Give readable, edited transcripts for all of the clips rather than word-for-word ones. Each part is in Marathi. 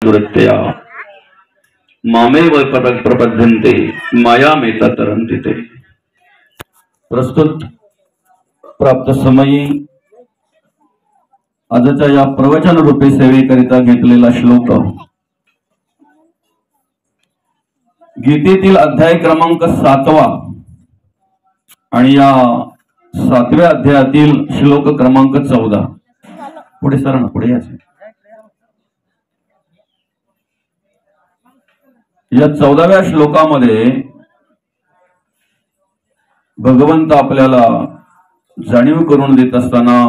वृत्त्या मामेव प्रपद्यन्ते मायामेता तरन्ति ते। प्रस्तुत प्राप्त समयी आजच्या या प्रवचन रूपी सेवेकरिता घेतलेला श्लोक गीतेतील अध्याय क्रमांक 7 आणि या 7व्या अध्यायातील श्लोक क्रमांक 14। पुढे सर ना, पुढे यायचं। या 14व्या श्लोकामध्ये भगवंत आपल्याला जाणीव करून देत असताना,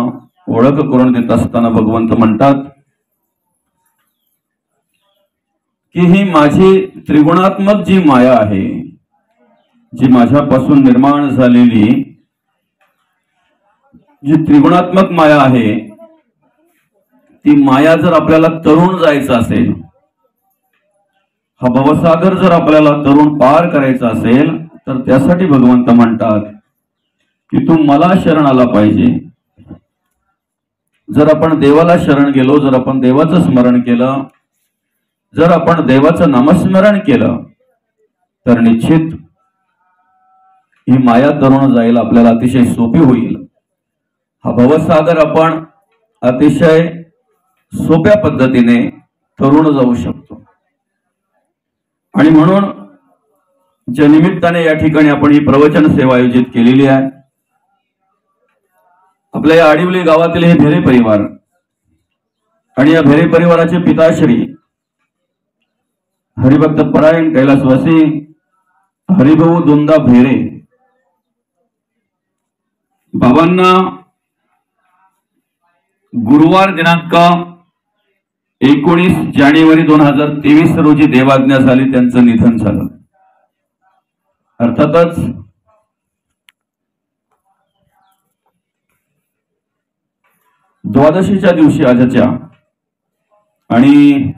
ओळख करून देत असताना भगवंत म्हणतात की ही माझी त्रिगुणात्मक जी माया आहे, जी माझ्यापासून निर्माण झालेली जी त्रिगुणात्मक माया आहे, ती माया जर आपल्याला तरुण जायचं असेल, हा भवसागर जर आपल्याला तरुण पार करायचा असेल, तर त्यासाठी भगवंत म्हणतात की तू मला शरण आला पाहिजे। जर आपण देवाला शरण गेलो, जर आपण देवाचं स्मरण केलं, जर आपण देवाचं नामस्मरण केलं, तर निश्चित ही माया तरुण जायला आपल्याला अतिशय सोपी होईल। हा भवसागर आपण अतिशय सोप्या पद्धतीने तरुण जाऊ शकतो। आणि म्हणून ज्या निमित्ताने या ठिकाणी आपण ही प्रवचन सेवा आयोजित केलेली आहे, आपल्या या आडिवली गावातील हे भेरे परिवार आणि या भेरे परिवाराचे पिताश्री हरिभक्त परायण कैलासवासी हरिभाऊ दुंदा भेरे बाबांना गुरुवार दिनांक 19 जानेवारी 2023 रोजी देवाज्ञा झाली, त्यांचं निधन झालं। अर्थातच द्वादशीच्या दिवशी आजच्या आणि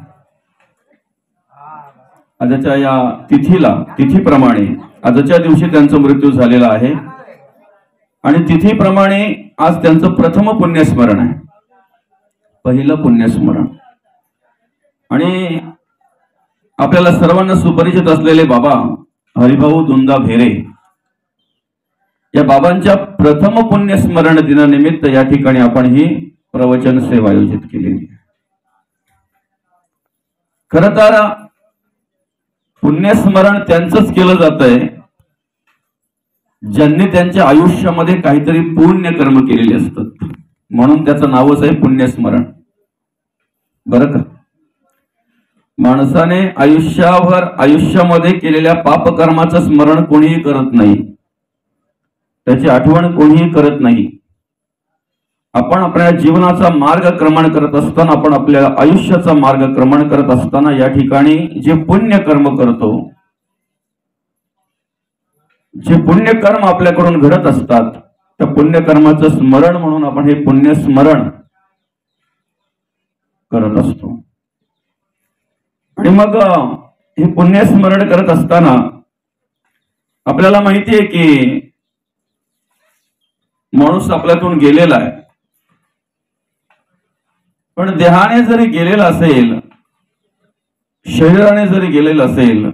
आजच्या या तिथीप्रमाणे आजच्या दिवशी त्यांचा मृत्यू झालेला आहे आणि तिथीप्रमाणे आज त्यांचं प्रथम पुण्यस्मरण आहे, पहिलं पुण्यस्मरण। आणि आपल्याला सर्वांना सुपरिचित असलेले बाबा हरिभाऊ दुंदा भेरे या बाबांच्या प्रथम पुण्यस्मरण दिनानिमित्त या ठिकाणी आपण ही प्रवचन सेवा आयोजित केलेली आहे। खरं तर पुण्यस्मरण त्यांचंच केलं जातंय ज्यांनी त्यांच्या आयुष्यामध्ये काहीतरी पुण्य कर्म केलेले असतात, म्हणून त्याचं नावच आहे पुण्यस्मरण, बरं का। माणसाने आयुष्यामध्ये केलेल्या पापकर्माचं स्मरण कोणीही करत नाही, त्याची आठवण कोणीही करत नाही। आपण आपल्या जीवनाचा मार्गक्रमण करत असताना, आपण आपल्या आयुष्याचा मार्गक्रमण करत असताना या ठिकाणी जे पुण्यकर्म करतो, जे पुण्यकर्म आपल्याकडून घडत असतात, त्या पुण्यकर्माचं स्मरण म्हणून आपण हे पुण्यस्मरण करत असतो। आणि मग हे पुण्यस्मरण करत असताना आपल्याला माहिती आहे की माणूस आपल्यातून गेलेला आहे, पण देहाने जरी गेलेला असेल, शरीराने जरी गेलेला असेल,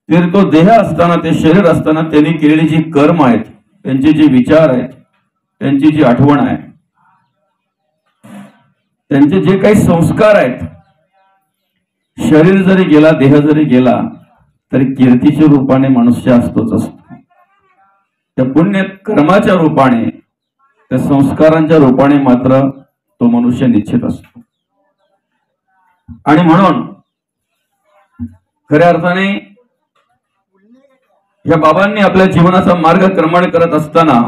तरी तो देह असताना, ते शरीर असताना त्यांनी केलेली जी कर्म आहेत, त्यांचे जे विचार आहेत, त्यांची जी आठवण आहे, त्यांचे जे काही संस्कार आहेत, शरीर जरी गेला, देह जरी गेला, तरी कीर्तीच्या रूपाने मनुष्य असतोच असतो। त्या पुण्य कर्माच्या रूपाने, त्या संस्कारांच्या रूपाने मात्र तो मनुष्य निश्चित असतो। आणि म्हणून खऱ्या अर्थाने या बाबांनी आपल्या जीवनाचा मार्गक्रमण करत असताना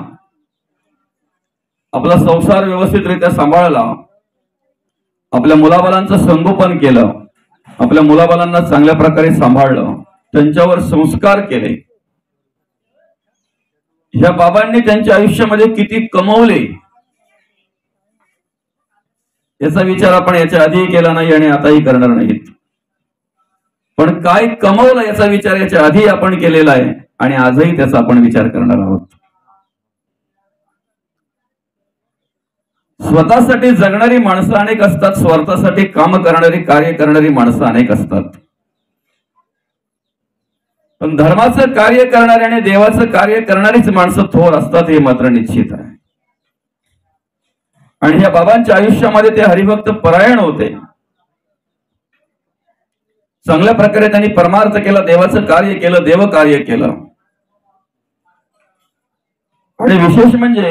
आपला संसार व्यवस्थितरित्या सांभाळला, आपल्या मुलाबालांचं संगोपन केलं, आपल्या मुलाबालांना चांगल्या प्रकारे सांभाळलं, त्यांच्यावर संस्कार केले। ह्या बाबांनी त्यांच्या आयुष्यामध्ये किती कमवले याचा विचार आपण याच्या आधीही केला नाही आणि आताही करणार नाहीत, पण काय कमवलं याचा विचार याच्या आधी आपण केलेला आहे आणि आजही त्याचा आपण विचार करणार आहोत। स्वतःसाठी जगणारी माणसं अनेक असतात, स्वार्थासाठी काम करणारी, कार्य करणारी माणसं अनेक असतात. पण धर्माचं कार्य करणारी आणि देवाचं कार्य करणारीच माणसं थोर असतात, हे मात्र निश्चित आहे. आणि या बाबांच्या आयुष्यामध्ये ते हरिभक्त परायण होते. चांगल्या प्रकारे त्यांनी परमार्थ केला, देवाचं कार्य केलं, देव कार्य केलं. आणि विशेष म्हणजे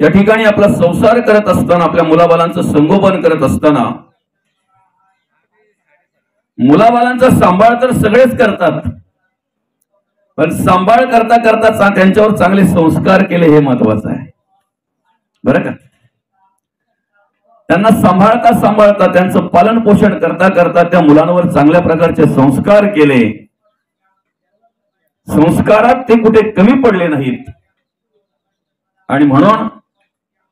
या ठिकाणी आपला संसार करत असताना, आपल्या मुलाबालांचं संगोपन करत असताना, मुलाबालांचा सांभाळ तर सगळेच करतात, पण सांभाळ करता करता त्यांच्यावर चांगले संस्कार केले हे महत्वाचं आहे, बरं का. त्यांना सांभाळता सांभाळता, त्यांचं पालन पोषण करता करता त्या मुलांवर चांगल्या प्रकारचे संस्कार केले. संस्कारात ते कुठे कमी पडले नाहीत. आणि म्हणून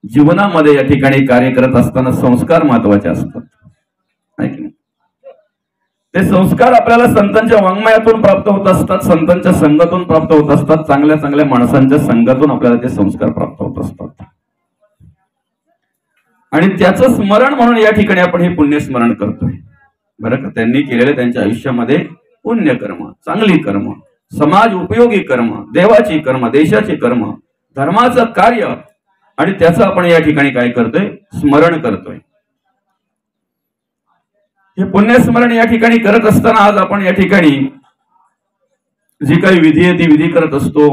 जीवनामध्ये या ठिकाणी कार्य करत असताना संस्कार महत्वाचे असतात. ते संस्कार आपल्याला संतांच्या वाङ्मयातून प्राप्त होत असतात, संतांच्या संघातून प्राप्त होत असतात, चांगल्या चांगल्या माणसांच्या संघातून आपल्याला ते संस्कार प्राप्त होत असतात. आणि त्याचं स्मरण म्हणून या ठिकाणी आपण हे पुण्य स्मरण करतोय, बरं का. त्यांनी केलेले त्यांच्या आयुष्यामध्ये पुण्य कर्म, चांगली कर्म, समाज उपयोगी कर्म, देवाची कर्म, देशाची कर्म, धर्माचं कार्य, आणि त्याचं आपण या ठिकाणी काय करतोय, स्मरण करतोय. हे पुण्यस्मरण या ठिकाणी करत असताना आज आपण या ठिकाणी जी काही विधी आहे ती विधी करत असतो.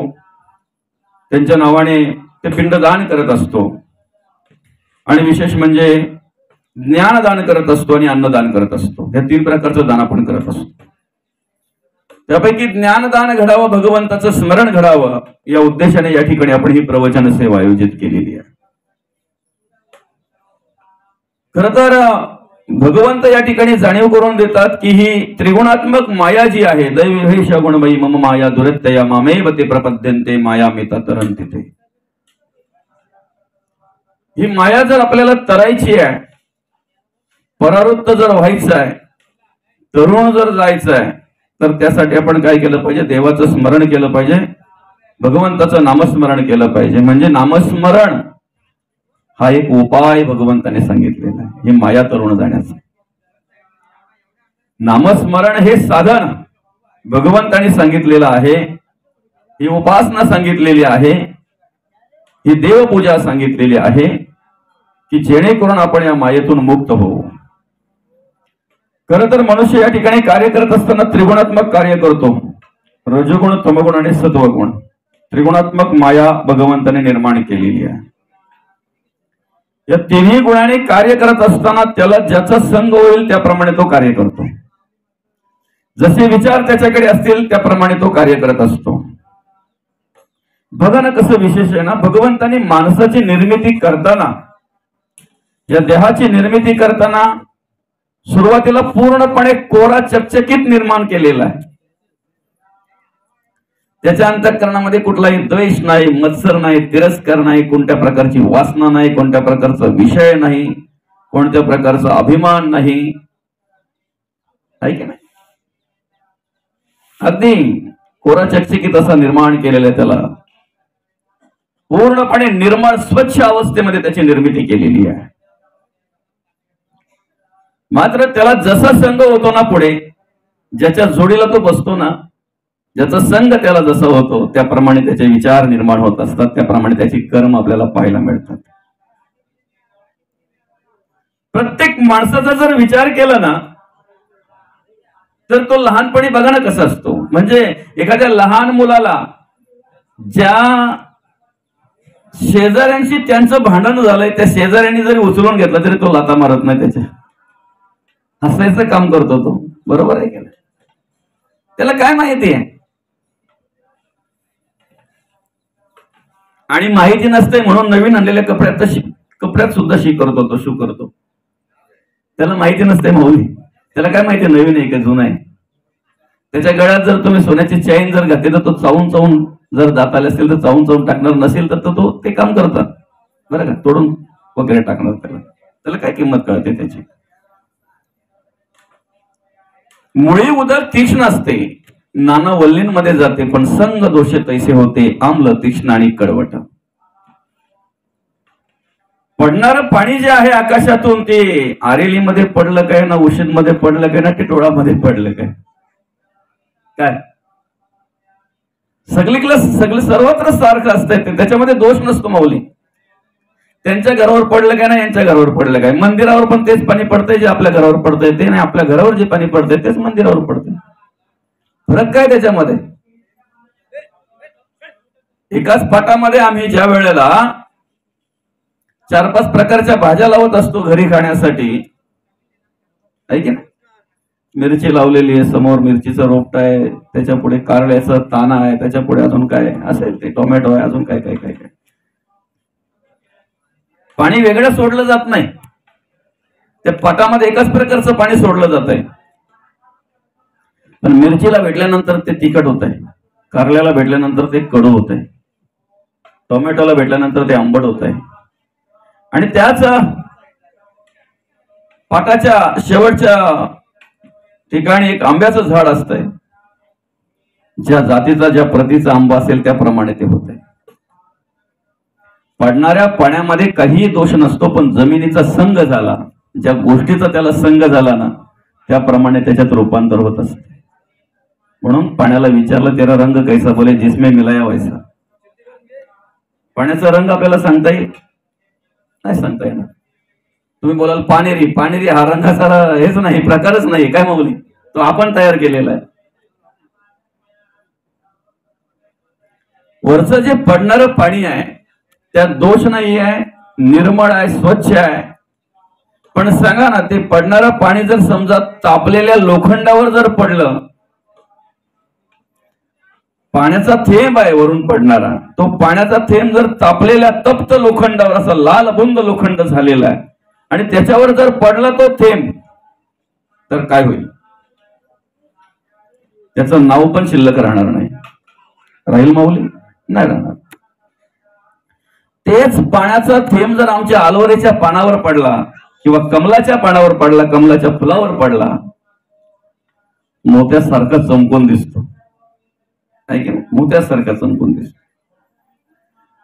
त्यांच्या नावाने ते पिंडदान करत असतो. आणि विशेष म्हणजे ज्ञानदान करत असतो आणि अन्नदान करत असतो. या 3 प्रकारचं दान आपण करत असतो. त्यापैकी ज्ञानदान घडावं, भगवंताचं स्मरण घडावं, या उद्देशाने या ठिकाणी आपण ही प्रवचन सेवा आयोजित केलेली आहे. खर तर भगवंत या ठिकाणी जाणीव करून देतात की ही त्रिगुणात्मक माया जी आहे, दैवी गुणमयी मम माया दुरत्यया मामेव ते प्रपद्यन्ते माया मिता तरंती ते. ही माया जर आपल्याला तरायची आहे, परावृत्त जर व्हायचं आहे, तरुण जर जायचं आहे, तर त्यासाठी आपण काय केलं पाहिजे, देवाचं स्मरण केलं पाहिजे, भगवंताचं नामस्मरण केलं पाहिजे. म्हणजे नामस्मरण हा एक उपाय भगवंताने सांगितलेला आहे हे माया तरुण जाण्याचं. नामस्मरण हे साधन भगवंताने सांगितलेलं आहे, ही उपासना सांगितलेली आहे, ही देवपूजा सांगितलेली आहे, की जेणेकरून आपण या मायेतून मुक्त होऊ. खरं तर मनुष्य या ठिकाणी कार्य करत असताना त्रिगुणात्मक कार्य करतो. रजोगुण, तमगुण आणि सत्वगुण, त्रिगुणात्मक माया भगवंताने निर्माण केलेली आहे. या 3ही गुणांनी कार्य करत असताना त्याला ज्याचा संग होईल त्याप्रमाणे तो कार्य करतो. जसे विचार त्याच्याकडे असतील त्याप्रमाणे तो कार्य करत असतो. बघा ना कसं विशेष आहे ना, भगवंतानी माणसाची निर्मिती करताना, या देहाची निर्मिती करताना सुरुवातीला पूर्णपणे कोरा चकचकीत निर्माण केलेला आहे. त्याच्या अंतःकरणामध्ये कुठलाही द्वेष नाही, मत्सर नाही, तिरस्कार नाही, कोणत्या प्रकारची वासना नाही, कोणत्या प्रकारचा विषय नाही, कोणत्या प्रकारचा अभिमान नाही, आहे की नाही. अगदी कोरा चकचकीत असा निर्माण केलेला आहे. त्याला पूर्णपणे निर्मळ स्वच्छ अवस्थेमध्ये त्याची निर्मिती केलेली आहे. मात्र त्याला जसा संग होतो ना, पुढे ज्याच्या जोडीला तो बसतो ना, ज्याचा संग त्याला जसा होतो त्याप्रमाणे त्याचे विचार निर्माण होत असतात, त्याप्रमाणे त्याची कर्म आपल्याला पाहायला मिळतात. प्रत्येक माणसाचा जर विचार केला ना, तर तो लहानपणी बघा ना कसा असतो. म्हणजे एखाद्या लहान मुलाला ज्या शेजाऱ्यांशी त्यांचं भांडण झालंय, त्या शेजाऱ्यांनी जरी उचलून घेतलं तरी तो लाथा मारत नाही, त्याच्या हसायचं काम करतो तो. बरोबर आहे की? त्याला काय माहिती आहे? आणि माहिती नसते म्हणून नवीन आणलेल्या कपड्यात सुद्धा शी करतो तो, शू करतो. त्याला माहिती नसते माऊली, त्याला काय माहिती नवीन आहे का जुनं आहे. त्याच्या गळ्यात जर तुम्ही सोन्याची चैन जर घातली तर तो चावून चावून, जर दात आले असेल तर चावून चावून टाकणार, नसेल तर तो ते काम करतात, बरं का, तोडून वगैरे टाकणार. त्याला काय किंमत कळते त्याची. मुळी उदर तीक्ष्ण असते, नाना वल्लींमध्ये जाते, पण संग दोषे तैसे होते, आम्ल तीक्ष्ण आणि कडवट. पडणारं पाणी जे आहे आकाशातून ते आरेलीमध्ये पडलं काय ना, उशीदमध्ये पडलं काय ना, टिटोळामध्ये पडलं काय, काय सगळं सर्वत्र सारखं असतंय, त्याच्यामध्ये दोष नसतो माऊली. त्यांच्या घरावर पडलं काय ना, यांच्या घरावर पडलं काय, मंदिरावर पण तेच पाणी पडतंय जे आपल्या घरावर पडतंय ते, नाही आपल्या घरावर जे पाणी पडतंय तेच मंदिरावर पडतंय. फरक काय त्याच्यामध्ये? एकाच पाटामध्ये आम्ही ज्या वेळेला 4-5 प्रकारच्या भाज्या लावत असतो घरी खाण्यासाठी, आहे की ना, मिरची लावलेली आहे, समोर मिरचीचं रोपट आहे, त्याच्या पुढे कारल्याचं ताना आहे, त्याच्या पुढे अजून काय असेल ते टोमॅटो आहे, अजून काय काय काय काय. पाणी वेगळं सोडलं जात नाही, त्या पाटामध्ये एकाच प्रकारचं पाणी सोडलं जात आहे. पण मिरचीला भेटल्यानंतर ते तिखट होत आहे, कारल्याला भेटल्यानंतर ते कडू होत आहे, टोमॅटोला भेटल्यानंतर ते आंबट होत आहे. आणि त्याच पाटाच्या शेवटच्या ठिकाणी एक आंब्याचं झाड असतंय, ज्या जातीचा ज्या प्रतीचा आंबा असेल त्याप्रमाणे ते होत आहे. पडणाऱ्या पाण्यामध्ये काहीही दोष नसतो, पण जमिनीचा संग झाला, ज्या गोष्टीचा त्याला संग झाला ना, त्याप्रमाणे त्याच्यात रूपांतर होत असते. म्हणून पाण्याला विचारलं, तेरा रंग कैसा, बोले जिसमें मिलाया वैसा. पाण्याचा रंग आपल्याला सांगता येईल? नाही सांगता येणार. तुम्ही बोलाल पानेरी, पानेरी हा रंगाचा हेच नाही, प्रकारच नाही, काय माऊली, तो आपण तयार केलेला आहे. वरचं जे पडणारं पाणी आहे त्यात दोष नाही आहे, निर्मळ आहे, स्वच्छ आहे. पण सांगा ना, ते पडणारं पाणी जर समजा तापलेल्या लोखंडावर जर पडलं, पाण्याचा थेंब आहे वरून पडणारा, तो पाण्याचा थेंब जर तापलेल्या तप्त लोखंडावर, असा लाल बुंद लोखंड झालेला आहे, आणि त्याच्यावर जर पडला तो थेंब, तर काय होईल? त्याचं नाव पण शिल्लक राहणार नाही. राहील माऊली? नाही राहणार. तेच पाण्याचा थेंब जर आमच्या आलोरेच्या पानावर पडला किंवा कमलाच्या पानावर पडला, कमलाच्या फुलावर पडला, मोत्यासारखा चमकून दिसतो, मोत्यासारखा चमकून दिसतो.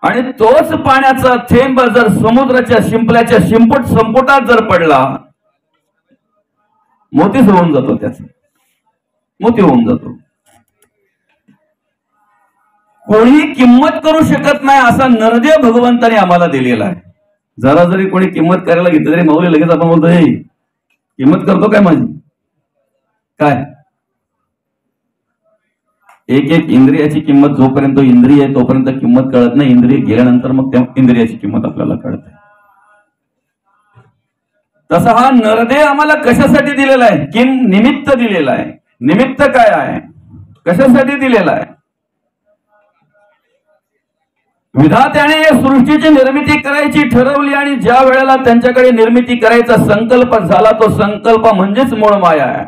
आणि तोच पाण्याचा थेंब जर समुद्राच्या शिंपल्याच्या संपुटात जर पडला, मोतीच होऊन जातो, त्याचा मोती होऊन जातो. कोणी किंमत करू शकत नाही असा नरदेव भगवंताने आम्हाला दिलेला आहे. जरा जरी कोणी किंमत करायला घेतली तरी माऊली लगेच आपण बोलतो, हे किंमत करतो काय माझी, काय? एक एक इंद्रियाची किंमत, जोपर्यंत इंद्रिय आहे तोपर्यंत किंमत कळत नाही, इंद्रिय गेल्यानंतर मग त्या इंद्रियाची किंमत आपल्याला कळते. तसा हा नरदेव आम्हाला कशासाठी दिलेला आहे? किम निमित्त दिलेला आहे. निमित्त काय आहे, कशासाठी दिलेला आहे? विधात्याने या सृष्टीची निर्मिती करायची ठरवली, आणि ज्या वेळेला त्यांच्याकडे निर्मिती करायचा संकल्प झाला, तो संकल्प म्हणजेच मूळ माया आहे.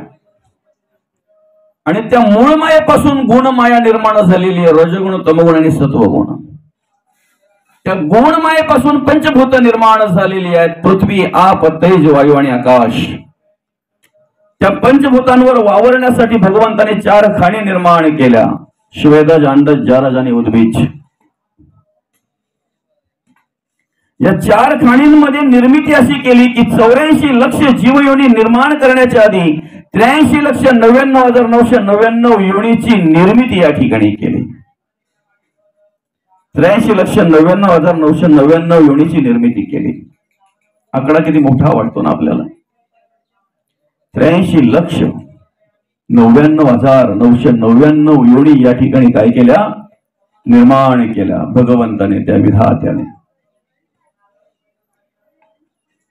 आणि त्या मूळ मायेपासून गुणमाया निर्माण झालेली आहे, रजगुण, तमगुण आणि सत्वगुण. त्या गुणमायेपासून पंचभूत निर्माण झालेली आहेत, पृथ्वी, आप, तेज, वायू आणि आकाश. त्या पंचभूतांवर वावरण्यासाठी भगवंताने 4 खाणी निर्माण केल्या, श्वेदज, अंडज, जारज आणि उद्भिज. या 4 खाणींमध्ये निर्मिती अशी केली की 84 लक्ष जीवयोनी निर्माण करण्याच्या आधी 83,99,999 योनीची निर्मिती या ठिकाणी केली. 83,99,999 योनीची निर्मिती केली. आकडा किती मोठा वाटतो ना आपल्याला. 83,99,999 योनी या ठिकाणी काय केल्या? निर्माण केल्या भगवंताने, त्या विधात्याने.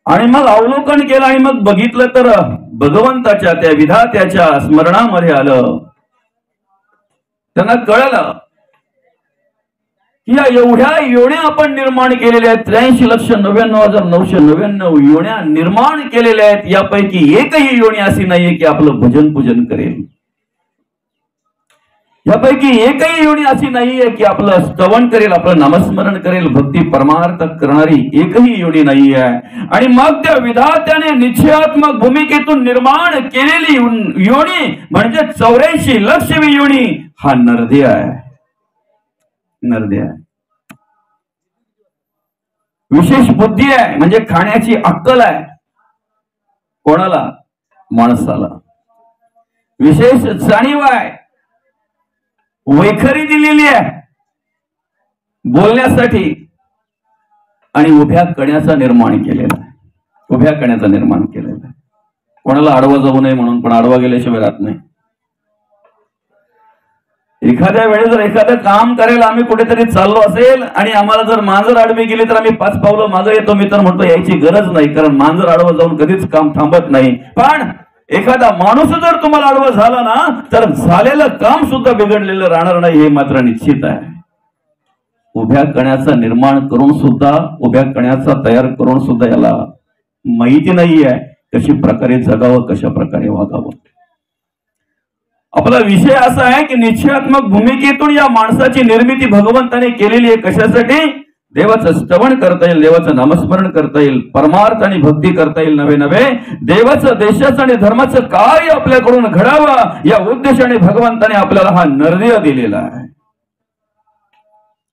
आणि मग अवलोकन केलं आणि मग बघितलं तर भगवंताच्या, त्या विधात्याच्या स्मरणामध्ये आलं. त्यांना कळलं की या एवढ्या योन्या आपण निर्माण केलेल्या आहेत, 83,99,999 योन्या निर्माण केलेल्या आहेत. यापैकी एकही योनी अशी नाहीये की आपलं भजन पूजन करेल. यापैकी एकही योनी अशी नाहीये की आपलं स्तवन करेल, आपलं नामस्मरण करेल, भक्ती परमार्थ करणारी एकही योनी नाही आहे. आणि मग त्या विधात्याने निश्चयात्मक भूमिकेतून निर्माण केलेली योनी म्हणजे 84 लक्षवी योनी हा नरदेव आहे. नरदेव आहे. विशेष बुद्धी आहे म्हणजे खाण्याची अक्कल आहे कोणाला? माणसाला. विशेष जाणीव आहे, वैखरी दिलेली आहे बोलण्यासाठी आणि उभ्या कण्याचा निर्माण केलेला आहे. उभ्या कण्याचा निर्माण केलेला आहे. कोणाला आडवा जाऊ नये म्हणून, पण आडवा गेल्याशिवाय राहत नाही. एखाद्या वेळेस जर एखादं काम करायला आम्ही कुठेतरी चाललो असेल आणि आम्हाला जर मांजर आडवी गेली तर आम्ही 5 पावलं मागे येतो. मी तर म्हणतो यायची गरज नाही, कारण मांजर आडवं जाऊन कधीच काम थांबत नाही. पण एखादा माणूस जर तुम्हाला आडवा झाला ना तर झालेलं काम सुद्धा बिघडलेलं राहणार नाही, हे मात्र निश्चित आहे. उभ्या कण्याचा निर्माण करून सुद्धा, उभ्या कण्याचा तयार करून सुद्धा याला माहिती नाही आहे कशी प्रकारे जगावं, कशा प्रकारे वागावं. आपला विषय असा आहे की निश्चयात्मक भूमिकेतून या माणसाची निर्मिती भगवंताने केलेली आहे. कशासाठी? देवाचं स्तवन करता येईल, देवाचं नामस्मरण करता येईल, परमार्थ आणि भक्ती करता येईल. नवे नवे देवाचं, देशाचं आणि धर्माचं कार्य आपल्याकडून घडावं या उद्देशाने भगवंताने आपल्याला हा नरदेह दिलेला आहे.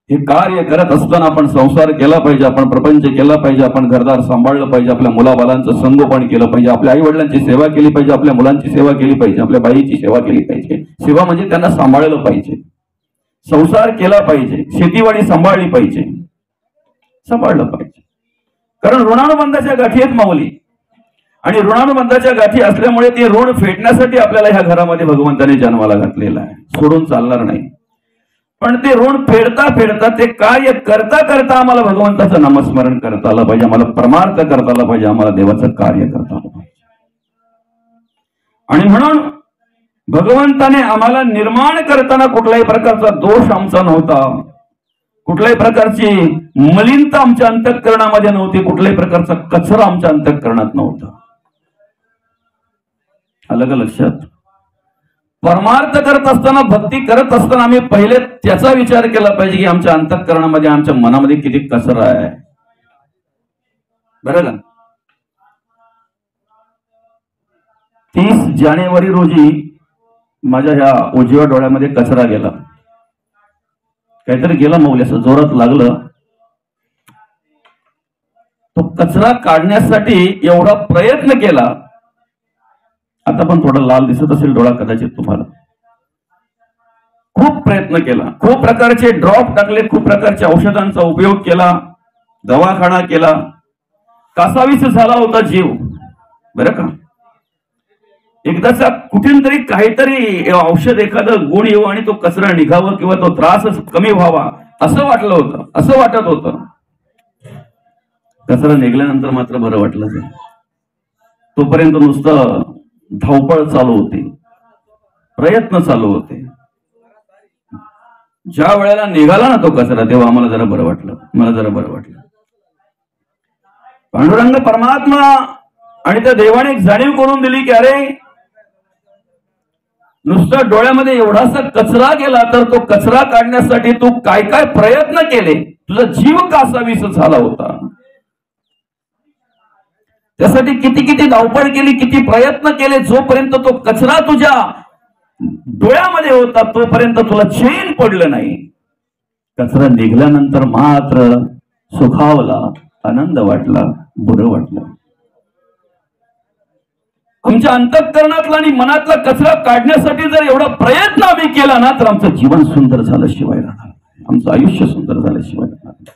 हे कार्य करत असताना आपण संसार केला पाहिजे, आपण प्रपंच केला पाहिजे, आपण घरदार सांभाळलं पाहिजे, आपल्या मुलाबालांचं संगोपन केलं पाहिजे, आपल्या आई वडिलांची सेवा केली पाहिजे, आपल्या मुलांची सेवा केली पाहिजे, आपल्या बाईची सेवा केली पाहिजे. सेवा म्हणजे त्यांना सांभाळलं पाहिजे, संसार केला पाहिजे, शेतीवाडी सांभाळली पाहिजे, सांभाळलं पाहिजे. कारण ऋणानुबंधाच्या गाठी आहेत माऊली, आणि ऋणानुबंधाच्या गाठी असल्यामुळे ते ऋण फेडण्यासाठी आपल्याला ह्या घरामध्ये भगवंताने जन्माला घातलेला आहे. सोडून चालणार नाही. पण ते ऋण फेडता फेडता, ते कार्य करता करता आम्हाला भगवंताचं नामस्मरण करता आलं पाहिजे, आम्हाला परमार्थ करता आला पाहिजे, आम्हाला देवाचं कार्य करता आलं पाहिजे. आणि म्हणून भगवंताने आम्हाला निर्माण करताना कुठल्याही प्रकारचा दोष आमचा नव्हता, कुठल्याही प्रकारची मलिनता आमच्या अंतःकरणामध्ये नव्हती, कुठल्याही प्रकारचा कचरा आमच्या अंतःकरणात नव्हता. आलं का लक्षात? परमार्थ करत असताना, भक्ती करत असताना आम्ही पहिले त्याचा विचार केला पाहिजे की आमच्या अंतःकरणामध्ये, आमच्या मनामध्ये किती कचरा आहे. बरं का? 30 जानेवारी रोजी माझ्या ह्या उजव्या डोळ्यामध्ये कचरा गेला. काहीतरी गेला मौली, असं जोरात लागलं. तो कचरा काढण्यासाठी एवढा प्रयत्न केला. आता पण थोडा लाल दिसत असेल डोळा कदाचित तुम्हाला. खूप प्रयत्न केला, खूप प्रकारचे ड्रॉप टाकले, खूप प्रकारच्या औषधांचा उपयोग केला, दवाखाना केला, कासावीस झाला होता जीव. बरं का? एकदाचा कुठून तरी काहीतरी औषध, एखादं गुण येऊ आणि तो कचरा निघावं किंवा तो त्रासच कमी व्हावा असं वाटलं होतं, असं वाटत होतं. कचरा निघाल्यानंतर मात्र बरं वाटलं. तोपर्यंत नुसतं धावपळ चालू होती, प्रयत्न चालू होते. ज्या वेळेला निघाला ना तो कचरा तेव्हा आम्हाला जरा बरं वाटलं, मला जरा बरं वाटलं. पांडुरंग परमात्मा आणि त्या देवाने एक जाणीव करून दिली की अरे नुसतं डोळ्यामध्ये एवढासा कचरा गेला तर तो कचरा काढण्यासाठी तू काय काय प्रयत्न केले, तुझा जीव कासावीस झाला होता, त्यासाठी किती किती धावपळ केली, किती प्रयत्न केले. जोपर्यंत तो कचरा तुझ्या डोळ्यामध्ये होता तोपर्यंत तुला चैन पडलं नाही. कचरा निघाल्यानंतर मात्र सुखावला, आनंद वाटला, बरं वाटलं. आमच्या अंतःकरणातला आणि मनातला कचरा काढण्यासाठी जर एवढा प्रयत्न आम्ही केला ना तर आमचं जीवन सुंदर झाल्याशिवाय राहणार, आमचं आयुष्य सुंदर झाल्याशिवाय राहणार.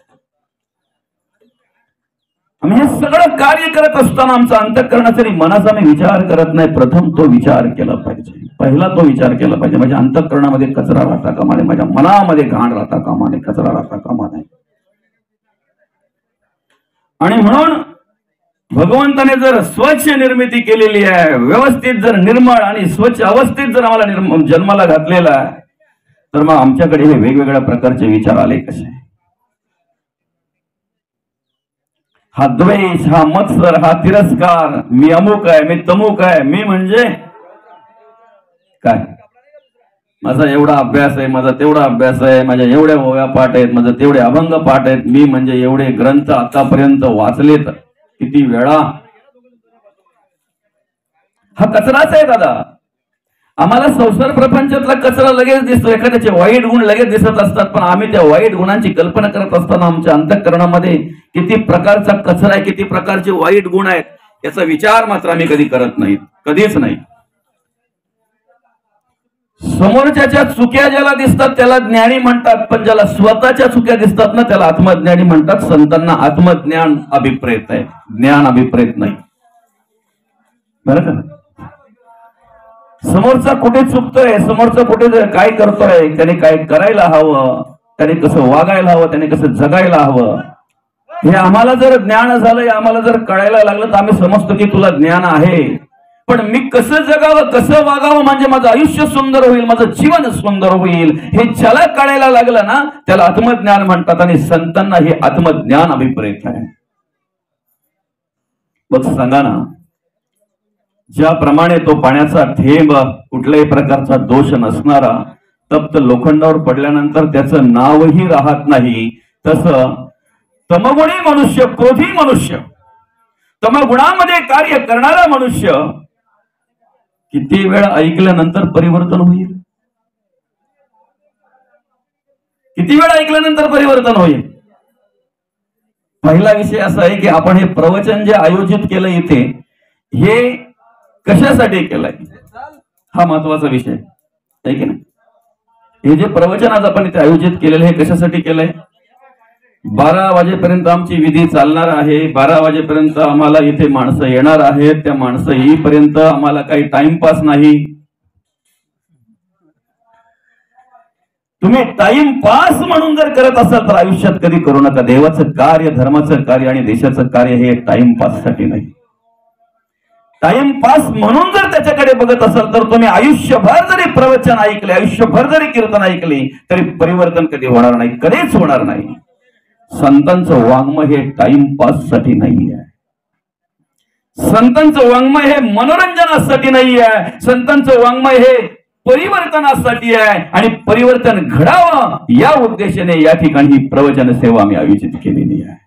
आम्ही हे सगळं कार्य करत असताना आमचा अंतःकरणाचा आणि मनाचा आम्ही विचार करत नाही. प्रथम तो विचार केला पाहिजे, पहिला तो विचार केला पाहिजे. माझ्या अंतःकरणामध्ये कचरा राहता कामा नये, माझ्या मनामध्ये घाण राहता कामा नये, कचरा राहता कामा नये. आणि म्हणून भगवंताने जर स्वच्छ निर्मिती केलेली आहे, व्यवस्थित जर निर्मळ आणि स्वच्छ अवस्थेत जर आम्हाला जन्माला घातलेला आहे, तर मग आमच्याकडे हे वेगवेगळ्या प्रकारचे विचार आले कसे? हा द्वेष, हा मत्सर, हा तिरस्कार, मी अमुक आहे, मी तमुक आहे, मी म्हणजे काय, माझा एवढा अभ्यास आहे, माझा तेवढा अभ्यास आहे, माझ्या एवढ्या ओव्या पाठ आहेत, माझं तेवढे अभंग पाठ आहेत, मी म्हणजे एवढे ग्रंथ आतापर्यंत वाचलेत किती वेळा. हा कचराच आहे दादा. आम्हाला संसार प्रपंचातला कचरा लगेच दिसतो, एखाद्याचे वाईट गुण लगेच दिसत असतात, पण आम्ही त्या वाईट गुणांची कल्पना करत असताना आमच्या अंतःकरणामध्ये किती प्रकारचा कचरा आहे, किती प्रकारचे वाईट गुण आहेत, याचा विचार मात्र आम्ही कधी करत नाहीत, कधीच नाही. समोरच्या चुक्या ज्याला दिसतात त्याला ज्ञानी म्हणतात, पण ज्याला स्वतःच्या चुक्या दिसतात ना त्याला आत्मज्ञानी म्हणतात. संतांना आत्मज्ञान अभिप्रेत आहे, ज्ञान अभिप्रेत नाही. बरं का? समोरचा कुठे चुकतोय, समोरचा कुठे काय करतोय, त्याने काय करायला हवं, त्याने कसं वागायला हवं, त्याने कसं जगायला हवं, हे आम्हाला जर ज्ञान झालं, आम्हाला जर कळायला लागलं तर आम्ही समजतो की तुला ज्ञान आहे. पण मी कसं जगावं, कसं वागावं, म्हणजे माझं आयुष्य सुंदर होईल, माझं जीवन सुंदर होईल, हे ज्याला कळायला लागलं ना त्याला आत्मज्ञान म्हणतात. आणि संतांना हे आत्मज्ञान अभिप्रेत आहे. बघ सांगा ना, ज्याप्रमाणे तो पाण्याचा थेंब कुठल्याही प्रकारचा दोष नसणारा तप्त लोखंडावर पडल्यानंतर त्याचं नावही राहत नाही, तसं तमगुणी मनुष्य, क्रोधी मनुष्य, तमगुणामध्ये कार्य करणारा मनुष्य किती वेळ ऐकल्यानंतर परिवर्तन होईल, किती वेळ ऐकल्यानंतर परिवर्तन होईल. पहिला विषय असा आहे की आपण हे प्रवचन जे आयोजित केलं इथे, हे कशासाठी केलंय हा महत्वाचा विषय आहे की नाही. हे जे प्रवचन आज आपण इथे आयोजित केलेलं हे कशासाठी केलंय. 12 वाजेपर्यंत आमची विधी चालणार आहे. 12 वाजेपर्यंत आम्हाला इथे माणसं येणार आहेत. त्या माणसं येईपर्यंत आम्हाला काही टाइमपास नाही. तुम्ही टाइमपास म्हणून जर करत असाल तर आयुष्यात कधी करू नका. देवाचं कार्य, धर्माचं कार्य आणि देशाचं कार्य हे टाइमपास साठी नाही. टाइमपास म्हणून जर त्याच्याकडे बघत असाल तर तुम्ही आयुष्यभर जरी प्रवचन ऐकले, आयुष्यभर जरी कीर्तन ऐकली तरी परिवर्तन कधी होणार नाही, कधीच होणार नाही. संतांचं वाङ्मय हे टाइमपास साठी नाही आहे. संतांचं वाङ्मय हे मनोरंजनासाठी नाही आहे. संतांचं वाङ्मय हे परिवर्तनासाठी आहे. आणि परिवर्तन घडावं या उद्देशाने या ठिकाणी ही प्रवचन सेवा आम्ही आयोजित केलेली आहे.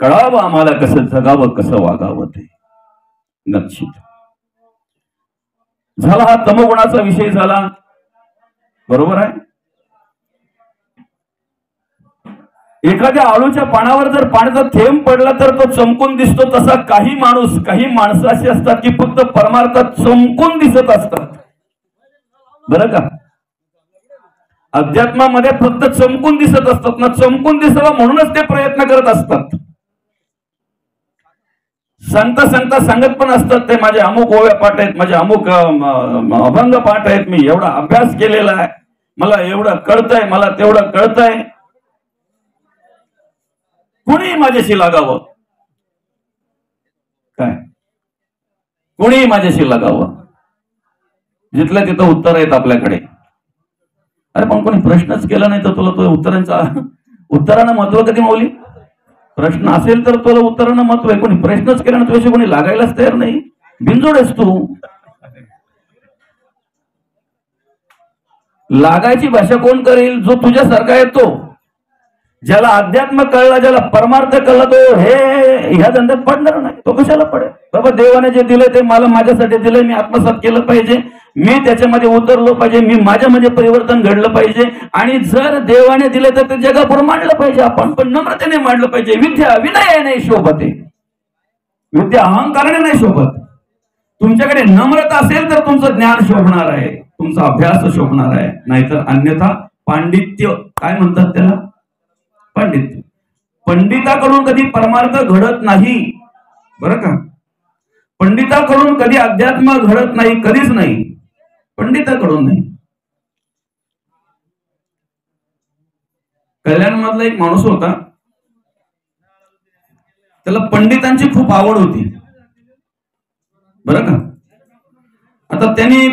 कळावं आम्हाला कसं जगावं, कसं वागावं ते नक्षित झाला. हा तमोगुणाचा विषय झाला, बरोबर आहे. एखाद्या आळूच्या पानावर जर पाण्याचा थेंब पडला तर तो चमकून दिसतो, तसा काही माणसं अशी असतात की फक्त परमार्थात चमकून दिसत असतात. बरं का? अध्यात्मामध्ये फक्त चमकून दिसत असतात ना, चमकून दिसावं म्हणूनच ते प्रयत्न करत असतात. सांगता सांगत पण असतात ते माझे अमुक ओव्या पाठ आहेत, माझे अमुक अभंग पाठ आहेत, मी एवढा अभ्यास केलेला आहे, मला एवढं कळतंय, मला तेवढं कळतंय, कुणी माझ्याशी लागावं, काय कुणी माझ्याशी लागावं, जिथल्या तिथं उत्तर आहेत आपल्याकडे. अरे पण कोणी प्रश्नच केला नाही तर तुला तो उत्तरानं महत्व कधी माऊली. प्रश्न असेल तर तुला उत्तरानं महत्व आहे. कोणी प्रश्नच केला ना तुझ्याशी कोणी लागायलाच तयार नाही, बिनजोड आहेस तू. लागायची भाषा कोण करेल? जो तुझ्यासारखा आहे तो. ज्याला अध्यात्म कळला, ज्याला परमार्थ कळला, तो हे ह्या धंद्यात पडणार नाही. तो कशाला पडेल? बाबा देवाने जे दिलंय ते मला माझ्यासाठी दिलंय, मी आत्मसात केलं पाहिजे, मी त्याच्यामध्ये उतरलो पाहिजे, मी माझ्यामध्ये परिवर्तन घडलं पाहिजे. आणि जर देवाने दिलं तर ते जगापुढे मांडलं पाहिजे आपण, पण नम्रतेने मांडलं पाहिजे. विद्या विनय नाही शोभते, विद्या अहंकाराने नाही शोभत. तुमच्याकडे नम्रता असेल तर तुमचं ज्ञान शोभणार आहे, तुमचा अभ्यास शोभणार आहे. नाहीतर अन्यथा पांडित्य, काय म्हणतात त्याला, पंडित. पंडिताकडून कधी परमार्थ घडत नाही, बरं का? पंडिताकडून कधी अध्यात्म घडत नाही, कधीच नाही, पंडिताकडून नाही. कल्याण मधला एक माणूस होता, त्याला पंडितांची खूप आवड होती, बरं का? आता त्यांनी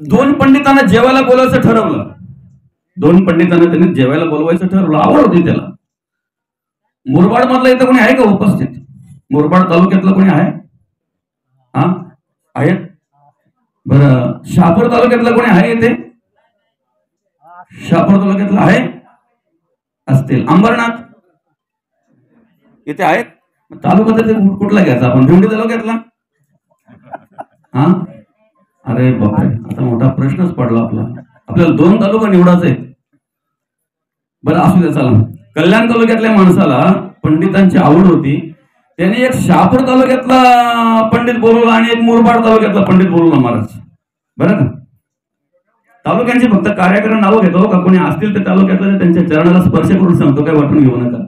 2 पंडितांना जेवायला बोलायचं ठरवलं. 2 पंडितांना त्यांनी जेवायला बोलवायचं ठरवलं, आवड होती त्याला. मुरबाड मधला इथं कोणी आहे का उपस्थित? मुरबाड तालुक्यातलं कोणी आहे? हा आहेत. बरं, शहापूर तालुक्यातलं कोणी आहे इथे? शहापूर तालुक्यातलं आहे असतील. अंबरनाथ इथे आहेत. तालुका कुठला घ्यायचा आपण? भिवंडी तालुक्यातला? हा, अरे बापरे, मोठा प्रश्नच पडला आपल्याला 2 तालुका निवडायचे. बरं असू द्या, चला. कल्याण तालुक्यातल्या माणसाला पंडितांची आवड होती. त्याने एक शहापूर तालुक्यातला पंडित बोलवला आणि एक मुरबाड तालुक्यातला पंडित बोलवला महाराज. बरं का, तालुक्यांची फक्त कार्यक्रम नावं घेतो का, कोणी असतील तर तालुक्यातलं त्यांच्या चरणाला स्पर्श करून सांगतो, काय वाटून घेऊ नका.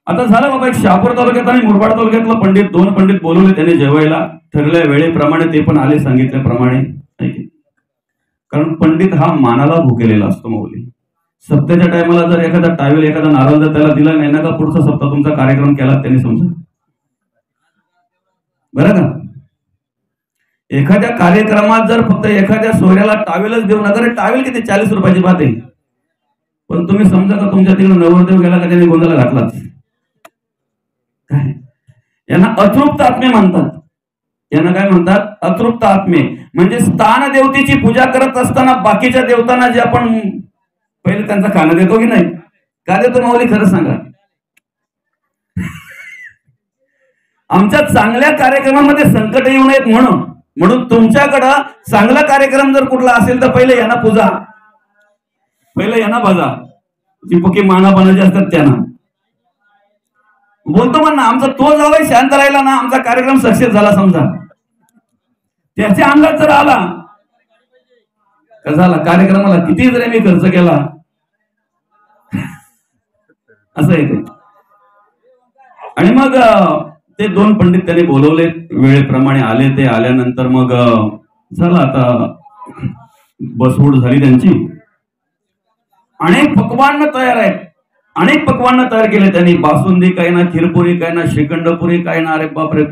आता झालं बाबा, एक शहापूर तालुक्यात आणि मुरबाड तालुक्यातला पंडित, 2 पंडित बोलवले त्याने जेवायला. ठरल्या वेळेप्रमाणे ते पण आले सांगितल्याप्रमाणे. कारण पंडित हा मानाला भुकेलेला असतो माऊली. सप्त्याच्या टायमाला जर एखादा टावेल, एखादा नारळ जर त्याला दिला नाही ना, का पुढचा सप्ताह तुमचा कार्यक्रम केला त्यांनी समजा. बरं का, एखाद्या कार्यक्रमात जर फक्त एखाद्या सोयऱ्याला टावेलच देऊ नका. टावेल किती 40 रुपयाची बात आहे, पण तुम्ही समजा का तुमच्या तिकडे नवरदेव गेला का त्यांनी गोंधळा घातलाच. काय यांना अतृप्त आत्मे म्हणतात. यांना काय म्हणतात? अतृप्त आत्मे. म्हणजे स्थान देवतेची पूजा करत असताना बाकीच्या देवतांना जे आपण पहिले त्यांचा खाणं देतो की नाही, का देतो माऊली खरं सांगा? आमच्या चांगल्या कार्यक्रमामध्ये संकट येऊ नयेत म्हणून तुमच्याकडं चांगला कार्यक्रम जर कुठला असेल तर पहिले यांना पूजा, पहिले यांना भजा. जी पक्की माना बनायची असतात त्यांना बोलतो म्हणा, आमचा तो जावई शांत राहिला ना, आमचा कार्यक्रम सक्सेस झाला समजा. त्याच्या अंगात जर आला का झाला, कार्यक्रमाला किती जरी मी खर्च केला असं आहे ते. आणि मग ते 2 पंडित त्याने बोलवले, वेळेप्रमाणे आले. ते आल्यानंतर मग झालं, आता बसवूड झाली त्यांची. अनेक पक्वान्न तयार आहेत, अनेक पक्वान्न तयार केले त्यांनी. बासुंदी काय ना, खीरपुरी काय ना, श्रीखंडपुरी काय ना, अरे बापरे,